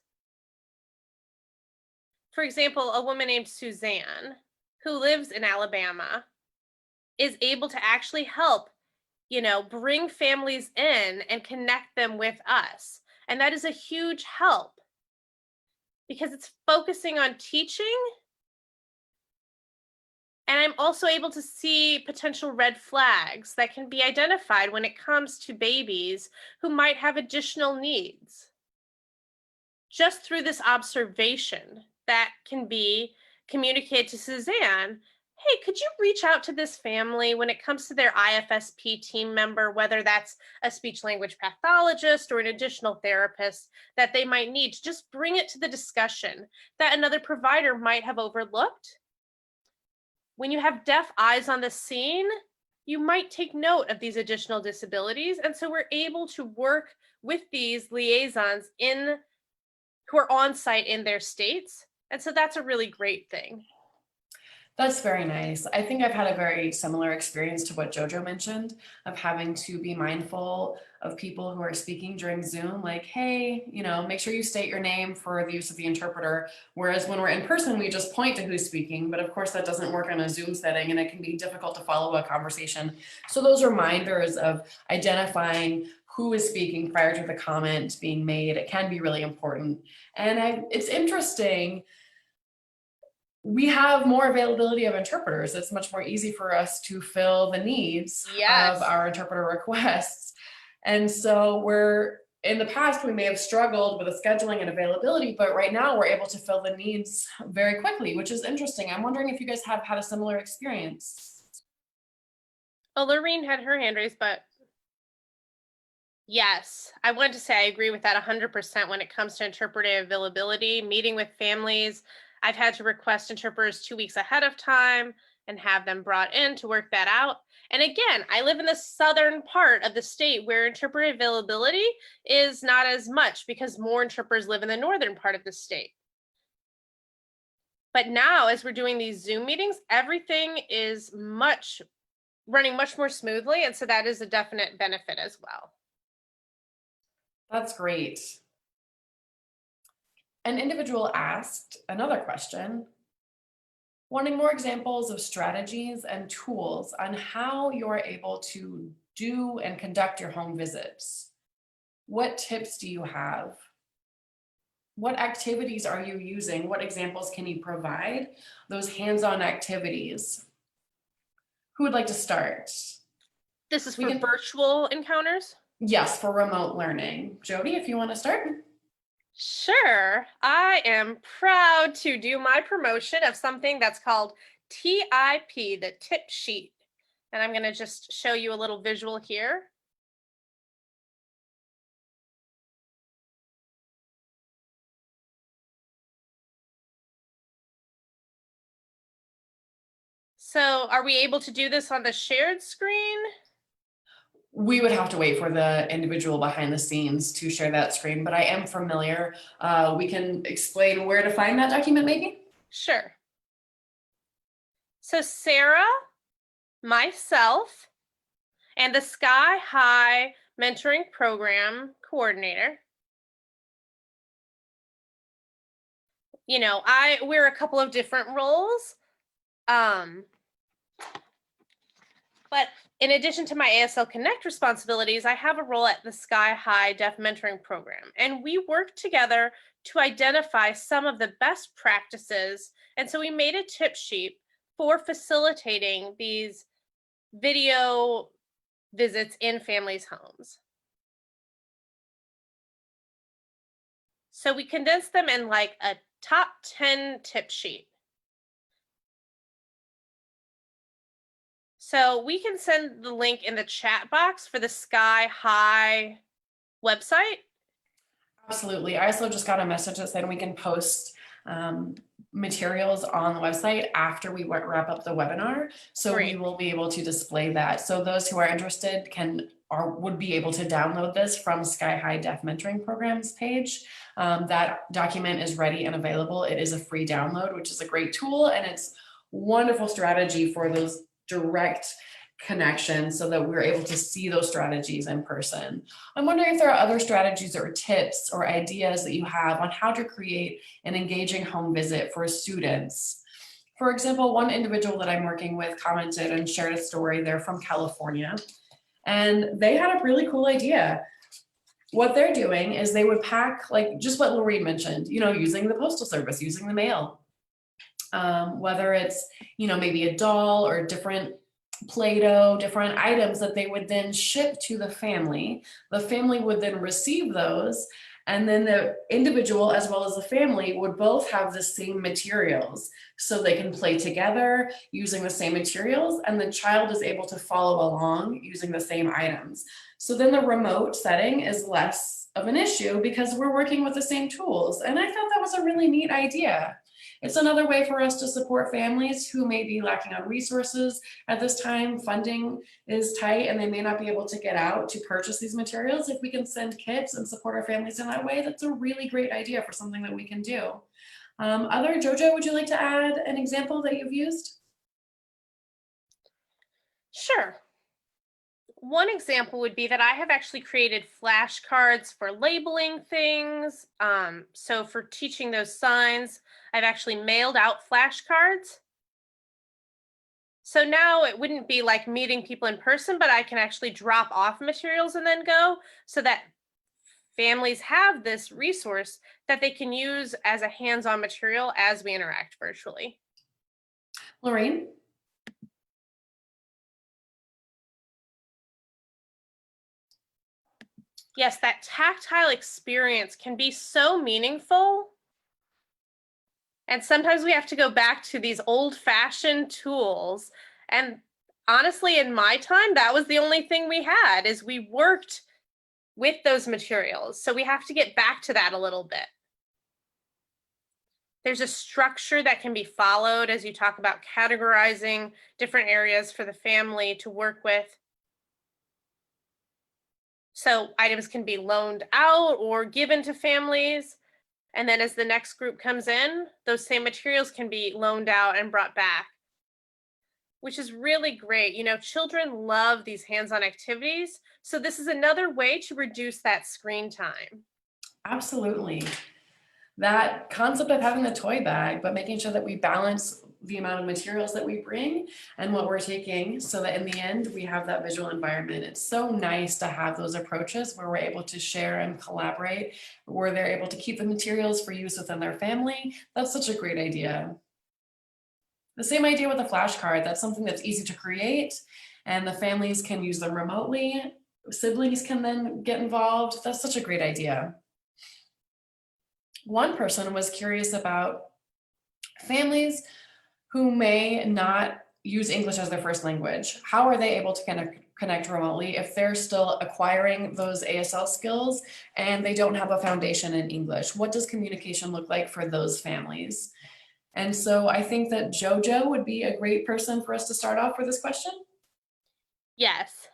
For example, a woman named Suzanne, who lives in Alabama, is able to actually help, bring families in and connect them with us. And that is a huge help because it's focusing on teaching. And I'm also able to see potential red flags that can be identified when it comes to babies who might have additional needs. Just through this observation that can be communicated to Suzanne, hey, could you reach out to this family when it comes to their IFSP team member, whether that's a speech language pathologist or an additional therapist that they might need, to just bring it to the discussion that another provider might have overlooked. When you have deaf eyes on the scene, you might take note of these additional disabilities. And so we're able to work with these liaisons who are on site in their states. And so that's a really great thing. That's very nice. I think I've had a very similar experience to what Jojo mentioned of having to be mindful of people who are speaking during Zoom, like, hey, make sure you state your name for the use of the interpreter. Whereas when we're in person, we just point to who's speaking. But of course, that doesn't work on a Zoom setting and it can be difficult to follow a conversation. So those reminders of identifying who is speaking prior to the comment being made, it can be really important. And it's interesting. We have more availability of interpreters. It's much more easy for us to fill the needs Yes. of our interpreter requests. And so in the past, we may have struggled with the scheduling and availability, but right now we're able to fill the needs very quickly, which is interesting. I'm wondering if you guys have had a similar experience. Oh, Lorene had her hand raised, but yes, I wanted to say I agree with that 100% when it comes to interpretive availability, meeting with families. I've had to request interpreters 2 weeks ahead of time and have them brought in to work that out. And again, I live in the southern part of the state where interpretive availability is not as much because more interpreters live in the northern part of the state. But now, as we're doing these Zoom meetings, everything is running much more smoothly. And so that is a definite benefit as well. That's great. An individual asked another question, wanting more examples of strategies and tools on how you're able to do and conduct your home visits. What tips do you have? What activities are you using? What examples can you provide? Those hands-on activities. Who would like to start? This is for virtual encounters? Yes, for remote learning. Jody, if you want to start. Sure. I am proud to do my promotion of something that's called TIP, the tip sheet. And I'm going to just show you a little visual here. So are we able to do this on the shared screen? We would have to wait for the individual behind the scenes to share that screen, but I am familiar. We can explain where to find that document maybe? Sure. So Sarah, myself, and the Sky High Mentoring Program coordinator. You know, we're a couple of different roles. But in addition to my ASL Connect responsibilities, I have a role at the Sky High Deaf Mentoring Program. And we work together to identify some of the best practices. And so we made a tip sheet for facilitating these video visits in families' homes. So we condensed them in like a top 10 tip sheet. So we can send the link in the chat box for the Sky High website. Absolutely. I also just got a message that said we can post materials on the website after we wrap up the webinar. So Great. We will be able to display that. So those who are interested would be able to download this from Sky High Deaf Mentoring Programs page. That document is ready and available. It is a free download, which is a great tool, and it's wonderful strategy for those direct connections so that we're able to see those strategies in person. I'm wondering if there are other strategies or tips or ideas that you have on how to create an engaging home visit for students. For example, one individual that I'm working with commented and shared a story. They're from California, and they had a really cool idea. What they're doing is they would pack, like just what Lorraine mentioned, you know, using the postal service, using the mail. Whether it's, you know, maybe a doll or different Play-Doh, different items that they would then ship to the family. The family would then receive those, and then the individual as well as the family would both have the same materials. So they can play together using the same materials, and the child is able to follow along using the same items. So then the remote setting is less of an issue because we're working with the same tools. And I thought that was a really neat idea. It's another way for us to support families who may be lacking on resources at this time. Funding is tight and they may not be able to get out to purchase these materials. If we can send kits and support our families in that way, that's a really great idea for something that we can do. Jojo, would you like to add an example that you've used? Sure. One example would be that I have actually created flashcards for labeling things. So for teaching those signs, I've actually mailed out flashcards. So now it wouldn't be like meeting people in person, but I can actually drop off materials and then go, so that families have this resource that they can use as a hands-on material as we interact virtually. Lorraine? Yes, that tactile experience can be so meaningful. And sometimes we have to go back to these old-fashioned tools. And honestly, in my time, that was the only thing we had, is we worked with those materials. So we have to get back to that a little bit. There's a structure that can be followed as you talk about categorizing different areas for the family to work with. So items can be loaned out or given to families. And then as the next group comes in, those same materials can be loaned out and brought back, which is really great. You know, children love these hands-on activities. So this is another way to reduce that screen time. Absolutely. That concept of having the toy bag, but making sure that we balance the amount of materials that we bring and what we're taking, so that in the end we have that visual environment. It's so nice to have those approaches where we're able to share and collaborate, where they're able to keep the materials for use within their family. That's such a great idea. The same idea with a flashcard. That's something that's easy to create, and the families can use them remotely. Siblings can then get involved. That's such a great idea. One person was curious about families who may not use English as their first language. How are they able to connect remotely if they're still acquiring those ASL skills and they don't have a foundation in English? What does communication look like for those families? And so I think that JoJo would be a great person for us to start off with this question. Yes.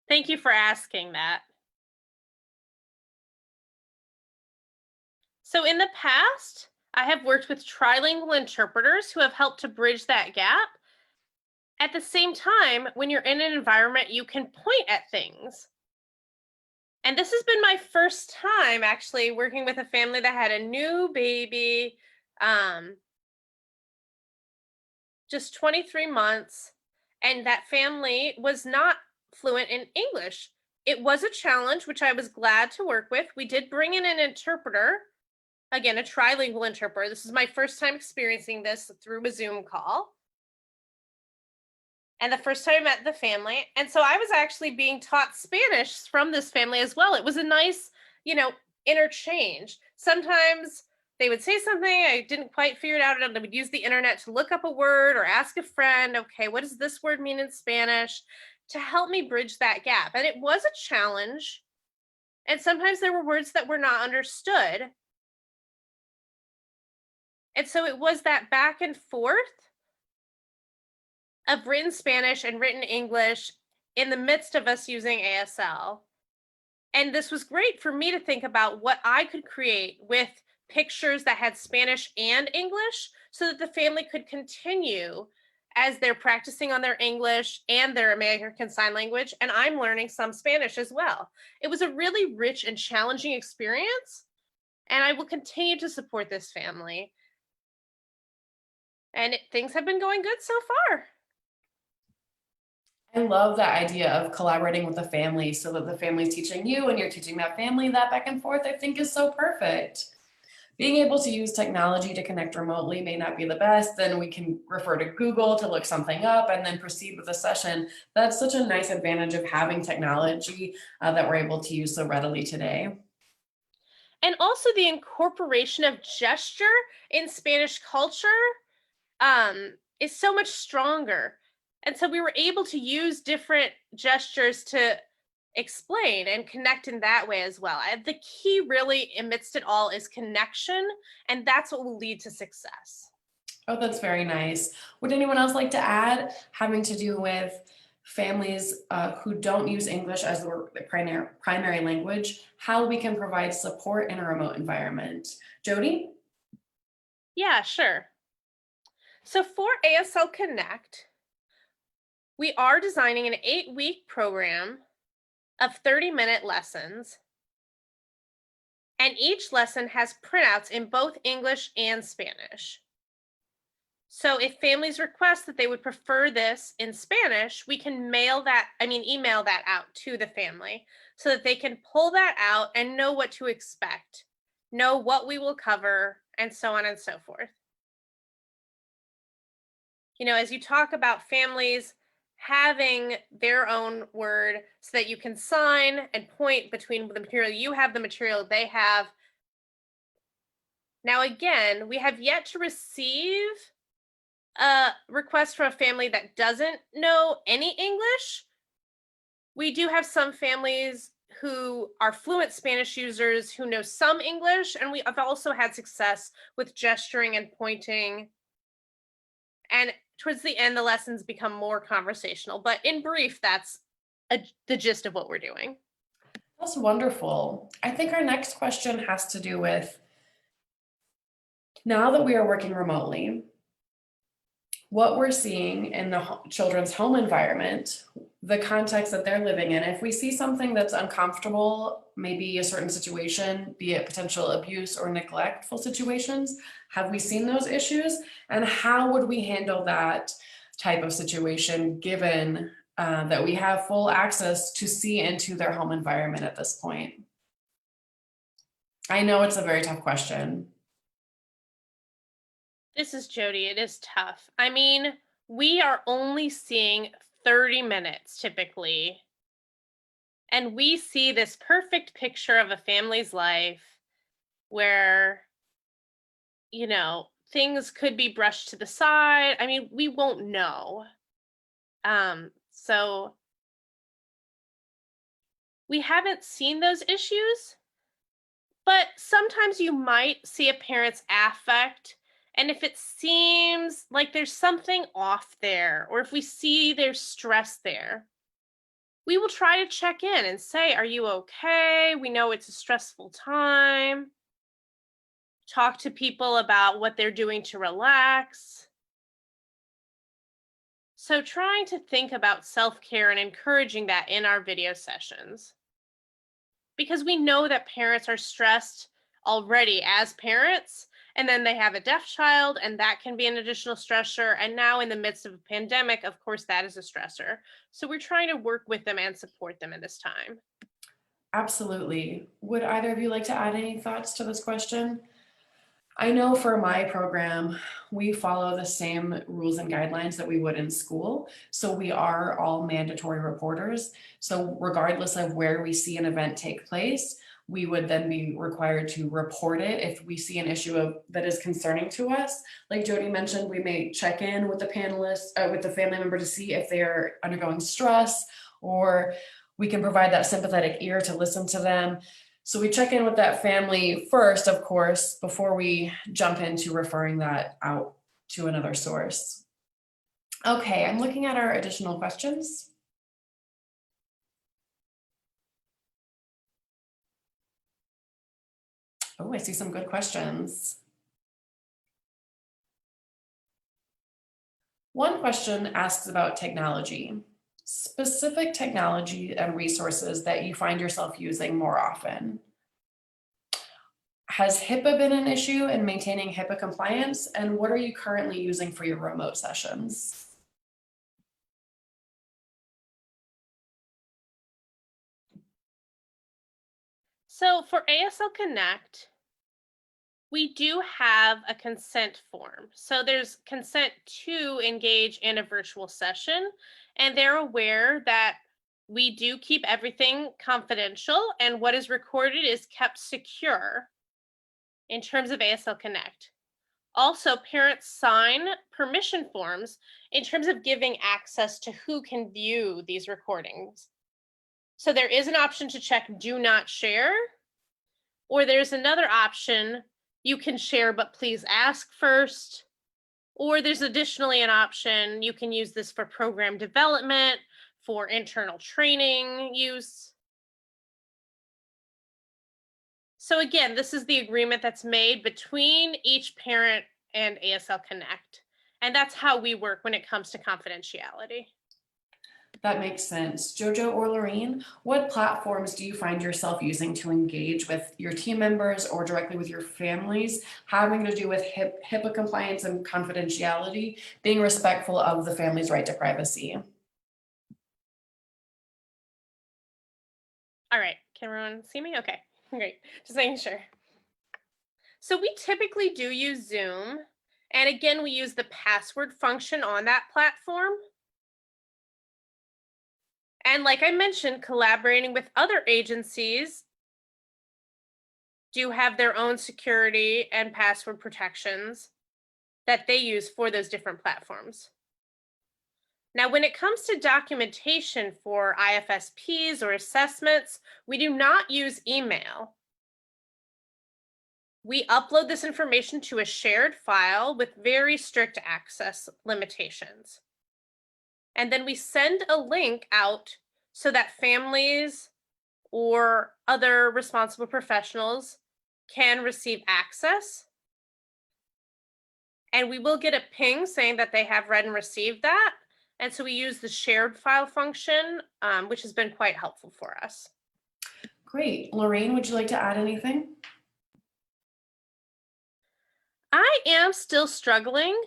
Thank you for asking that. So in the past, I have worked with trilingual interpreters who have helped to bridge that gap. At the same time, when you're in an environment, you can point at things. And this has been my first time actually working with a family that had a new baby, just 23 months, and that family was not fluent in English. It was a challenge, which I was glad to work with. We did bring in an interpreter, again, a trilingual interpreter. This is my first time experiencing this through a Zoom call. And the first time I met the family. And so I was actually being taught Spanish from this family as well. It was a nice, interchange. Sometimes they would say something, I didn't quite figure it out, and I would use the internet to look up a word or ask a friend, okay, what does this word mean in Spanish, to help me bridge that gap. And it was a challenge. And sometimes there were words that were not understood. And so it was that back and forth of written Spanish and written English in the midst of us using ASL. And this was great for me to think about what I could create with pictures that had Spanish and English so that the family could continue as they're practicing on their English and their American Sign Language. And I'm learning some Spanish as well. It was a really rich and challenging experience. And I will continue to support this family. And things have been going good so far. I love that idea of collaborating with the family so that the family's teaching you and you're teaching that family. That back and forth, I think, is so perfect. Being able to use technology to connect remotely may not be the best. Then we can refer to Google to look something up and then proceed with the session. That's such a nice advantage of having technology that we're able to use so readily today. And also the incorporation of gesture in Spanish culture is so much stronger. And so we were able to use different gestures to explain and connect in that way as well. The key really amidst it all is connection, and that's what will lead to success. Oh, that's very nice. Would anyone else like to add, having to do with families who don't use English as the primary language, how we can provide support in a remote environment? Jody? Yeah, sure. So for ASL Connect, we are designing an 8-week program of 30-minute lessons. And each lesson has printouts in both English and Spanish. So if families request that they would prefer this in Spanish, we can email that out to the family so that they can pull that out and know what to expect, know what we will cover, and so on and so forth. As you talk about families having their own word so that you can sign and point between the material you have, the material they have. Now, again, we have yet to receive a request from a family that doesn't know any English. We do have some families who are fluent Spanish users who know some English, and we have also had success with gesturing and pointing. And towards the end, the lessons become more conversational. But in brief, that's the gist of what we're doing. That's wonderful. I think our next question has to do with, now that we are working remotely, what we're seeing in the children's home environment, the context that they're living in. If we see something that's uncomfortable, maybe a certain situation, be it potential abuse or neglectful situations, have we seen those issues? And how would we handle that type of situation given that we have full access to see into their home environment at this point? I know it's a very tough question. This is Jody. It is tough. I mean, we are only seeing 30 minutes typically. And we see this perfect picture of a family's life where, things could be brushed to the side. I mean, we won't know. So we haven't seen those issues, but sometimes you might see a parent's affect And if it seems like there's something off there, or if we see there's stress there, we will try to check in and say, are you okay? We know it's a stressful time. Talk to people about what they're doing to relax. So trying to think about self-care and encouraging that in our video sessions. Because we know that parents are stressed already as parents, and then they have a deaf child, and that can be an additional stressor. And now in the midst of a pandemic, of course, that is a stressor. So we're trying to work with them and support them in this time. Absolutely. Would either of you like to add any thoughts to this question? I know for my program, we follow the same rules and guidelines that we would in school. So we are all mandatory reporters. So regardless of where we see an event take place, we would then be required to report it if we see an issue that is concerning to us. Like Jody mentioned, we may check in with the panelists, with the family member to see if they're undergoing stress, or we can provide that sympathetic ear to listen to them. So we check in with that family first, of course, before we jump into referring that out to another source. Okay, I'm looking at our additional questions. Oh, I see some good questions. One question asks about technology, specific technology and resources that you find yourself using more often. Has HIPAA been an issue in maintaining HIPAA compliance? And what are you currently using for your remote sessions? So for ASL Connect, we do have a consent form. So there's consent to engage in a virtual session, and they're aware that we do keep everything confidential, and what is recorded is kept secure in terms of ASL Connect. Also, parents sign permission forms in terms of giving access to who can view these recordings. So there is an option to check do not share, or there's another option, you can share, but please ask first. Or there's additionally an option, you can use this for program development, for internal training use. So again, this is the agreement that's made between each parent and ASL Connect. And that's how we work when it comes to confidentiality. That makes sense. Jojo or Lorraine, what platforms do you find yourself using to engage with your team members or directly with your families, having to do with HIPAA compliance and confidentiality, being respectful of the family's right to privacy? All right, can everyone see me? Okay, great, just making sure. So we typically do use Zoom. And again, we use the password function on that platform. And like I mentioned, collaborating with other agencies do have their own security and password protections that they use for those different platforms. Now, when it comes to documentation for IFSPs or assessments, we do not use email. We upload this information to a shared file with very strict access limitations. And then we send a link out so that families or other responsible professionals can receive access. And we will get a ping saying that they have read and received that. And so we use the shared file function, which has been quite helpful for us. Great. Lorraine, would you like to add anything? I am still struggling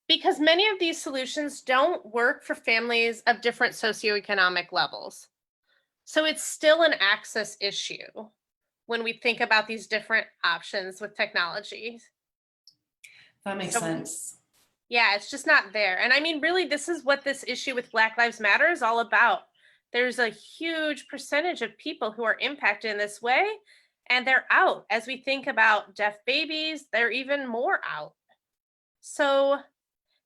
because many of these solutions don't work for families of different socioeconomic levels. So it's still an access issue when we think about these different options with technology. That makes sense. Yeah, it's just not there. And I mean, really, this is what this issue with Black Lives Matter is all about. There's a huge percentage of people who are impacted in this way, and they're out. As we think about deaf babies, they're even more out. So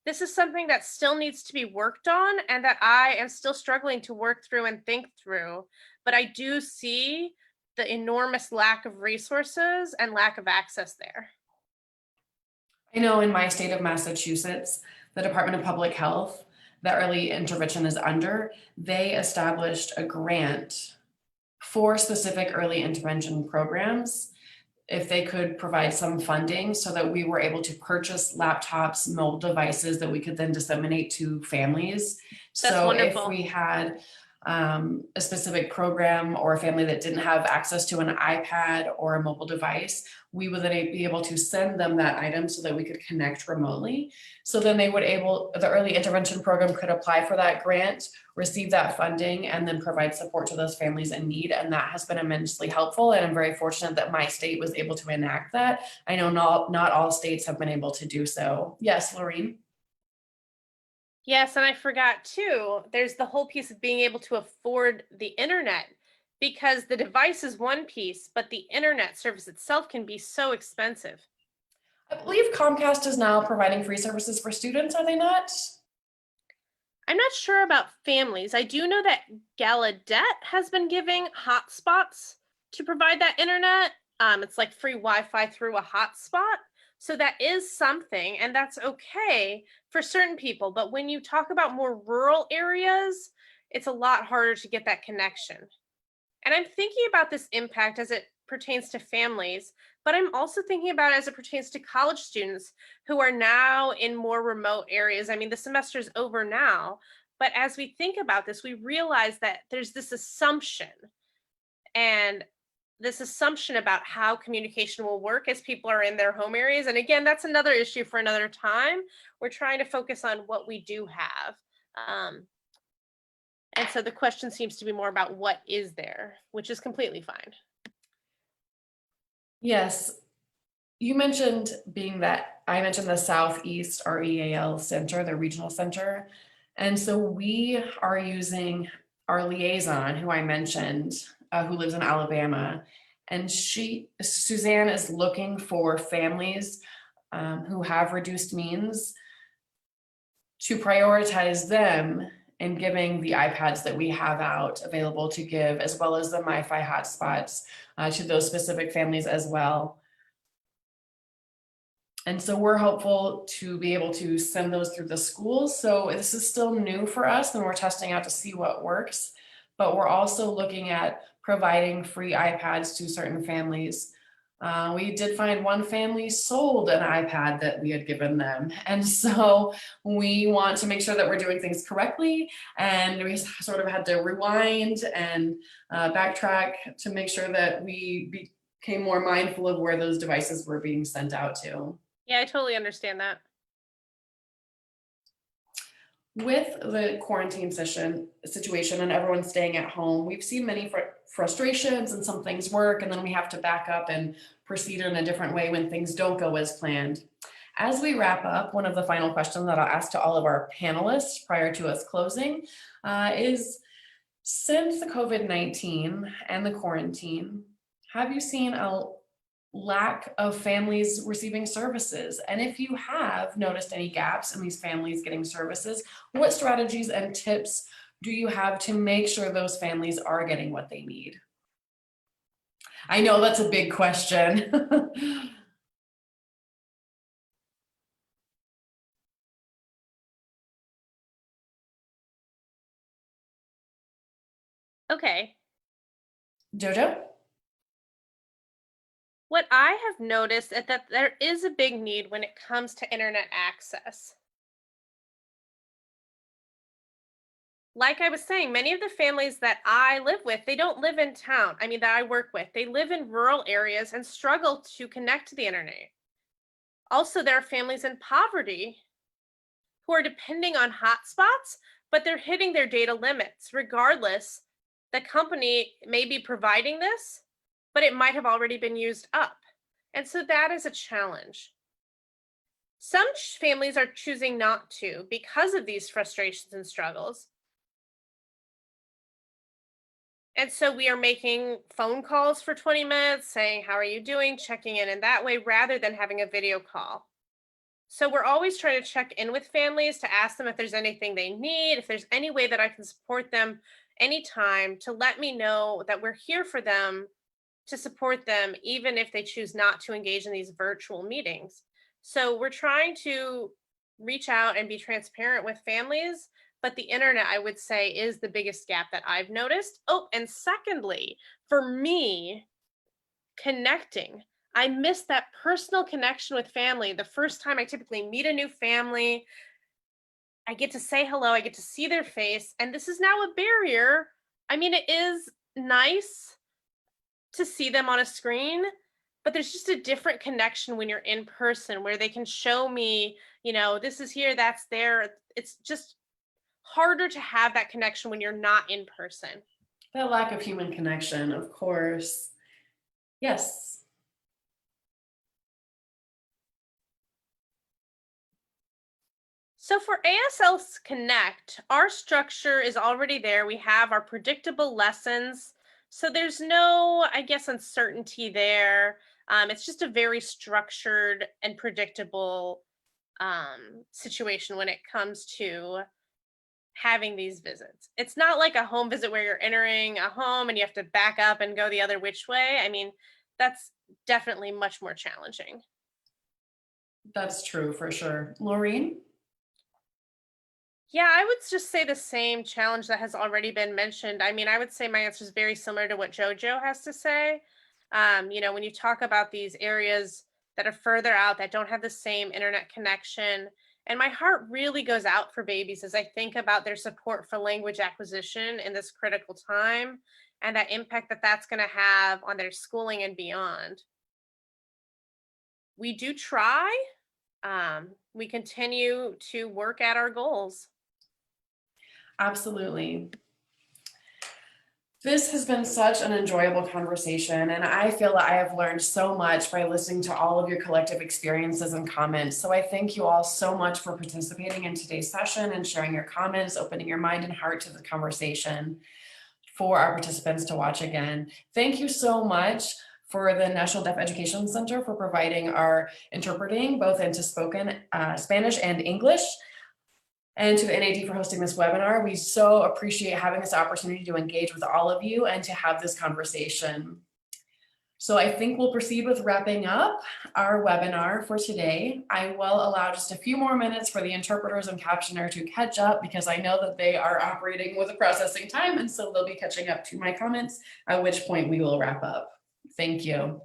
this is something that still needs to be worked on and that I am still struggling to work through and think through. But I do see the enormous lack of resources and lack of access there. I know in my state of Massachusetts, the Department of Public Health, that early intervention is under, they established a grant for specific early intervention programs if they could provide some funding so that we were able to purchase laptops, mobile devices that we could then disseminate to families. That's So if wonderful. we had a specific program or a family that didn't have access to an iPad or a mobile device, we would then be able to send them that item so that we could connect remotely. So then the early intervention program could apply for that grant, receive that funding, and then provide support to those families in need. And that has been immensely helpful. And I'm very fortunate that my state was able to enact that. I know not all states have been able to do so. Yes, Laureen? Yes, and I forgot too, there's the whole piece of being able to afford the internet because the device is one piece, but the internet service itself can be so expensive. I believe Comcast is now providing free services for students, are they not? I'm not sure about families. I do know that Gallaudet has been giving hotspots to provide that internet. It's like free Wi-Fi through a hotspot. So that is something, and that's okay for certain people. But when you talk about more rural areas, it's a lot harder to get that connection. And I'm thinking about this impact as it pertains to families, but I'm also thinking about it as it pertains to college students who are now in more remote areas. I mean, the semester's over now, but as we think about this, we realize that there's this assumption and this assumption about how communication will work as people are in their home areas. And again, that's another issue for another time. We're trying to focus on what we do have. And so the question seems to be more about what is there, which is completely fine. Yes. You mentioned I mentioned the Southeast REAL Center, the regional center. And so we are using our liaison, who I mentioned, who lives in Alabama. And Suzanne is looking for families who have reduced means to prioritize them in giving the iPads that we have out available to give, as well as the MiFi hotspots to those specific families as well. And so we're hopeful to be able to send those through the schools. So this is still new for us and we're testing out to see what works. But we're also looking at providing free iPads to certain families. We did find one family sold an iPad that we had given them. And so we want to make sure that we're doing things correctly. And we sort of had to rewind and backtrack to make sure that we became more mindful of where those devices were being sent out to. Yeah, I totally understand that. With the quarantine situation and everyone staying at home, we've seen many frustrations and some things work, and then we have to back up and proceed in a different way when things don't go as planned. As we wrap up, one of the final questions that I'll ask to all of our panelists prior to us closing is, since the COVID-19 and the quarantine, have you seen a lack of families receiving services? And if you have noticed any gaps in these families getting services, what strategies and tips do you have to make sure those families are getting what they need? I know that's a big question. Okay. Jojo? What I have noticed is that there is a big need when it comes to internet access. Like I was saying, many of the families that I live with, they don't live in town. I mean, that I work with, they live in rural areas and struggle to connect to the internet. Also, there are families in poverty who are depending on hotspots, but they're hitting their data limits. Regardless, the company may be providing this, but it might have already been used up. And so that is a challenge. Some families are choosing not to because of these frustrations and struggles. And so we are making phone calls for 20 minutes, saying, how are you doing? Checking in that way, rather than having a video call. So we're always trying to check in with families to ask them if there's anything they need, if there's any way that I can support them anytime, to let me know that we're here for them, to support them, even if they choose not to engage in these virtual meetings. So we're trying to reach out and be transparent with families, but the internet, I would say, is the biggest gap that I've noticed. Oh, and secondly, for me, connecting. I miss that personal connection with family. The first time I typically meet a new family, I get to say hello, I get to see their face, and this is now a barrier. I mean, it is nice to see them on a screen, but there's just a different connection when you're in person where they can show me, this is here, that's there. It's just harder to have that connection when you're not in person. That lack of human connection, of course. Yes. So for ASL Connect, our structure is already there. We have our predictable lessons. So there's no, I guess, uncertainty there. It's just a very structured and predictable situation when it comes to having these visits. It's not like a home visit where you're entering a home and you have to back up and go the other which way. I mean, that's definitely much more challenging. That's true for sure. Laureen? Yeah, I would just say the same challenge that has already been mentioned. I mean, I would say my answer is very similar to what JoJo has to say. When you talk about these areas that are further out that don't have the same internet connection, and my heart really goes out for babies as I think about their support for language acquisition in this critical time and that impact that that's going to have on their schooling and beyond. We do try. We continue to work at our goals. Absolutely. This has been such an enjoyable conversation, and I feel that I have learned so much by listening to all of your collective experiences and comments. So I thank you all so much for participating in today's session and sharing your comments, opening your mind and heart to the conversation for our participants to watch again. Thank you so much for the National Deaf Education Center for providing our interpreting both into spoken Spanish and English. And to the NAD for hosting this webinar. We so appreciate having this opportunity to engage with all of you and to have this conversation. So I think we'll proceed with wrapping up our webinar for today. I will allow just a few more minutes for the interpreters and captioner to catch up because I know that they are operating with a processing time, and so they'll be catching up to my comments, at which point we will wrap up. Thank you.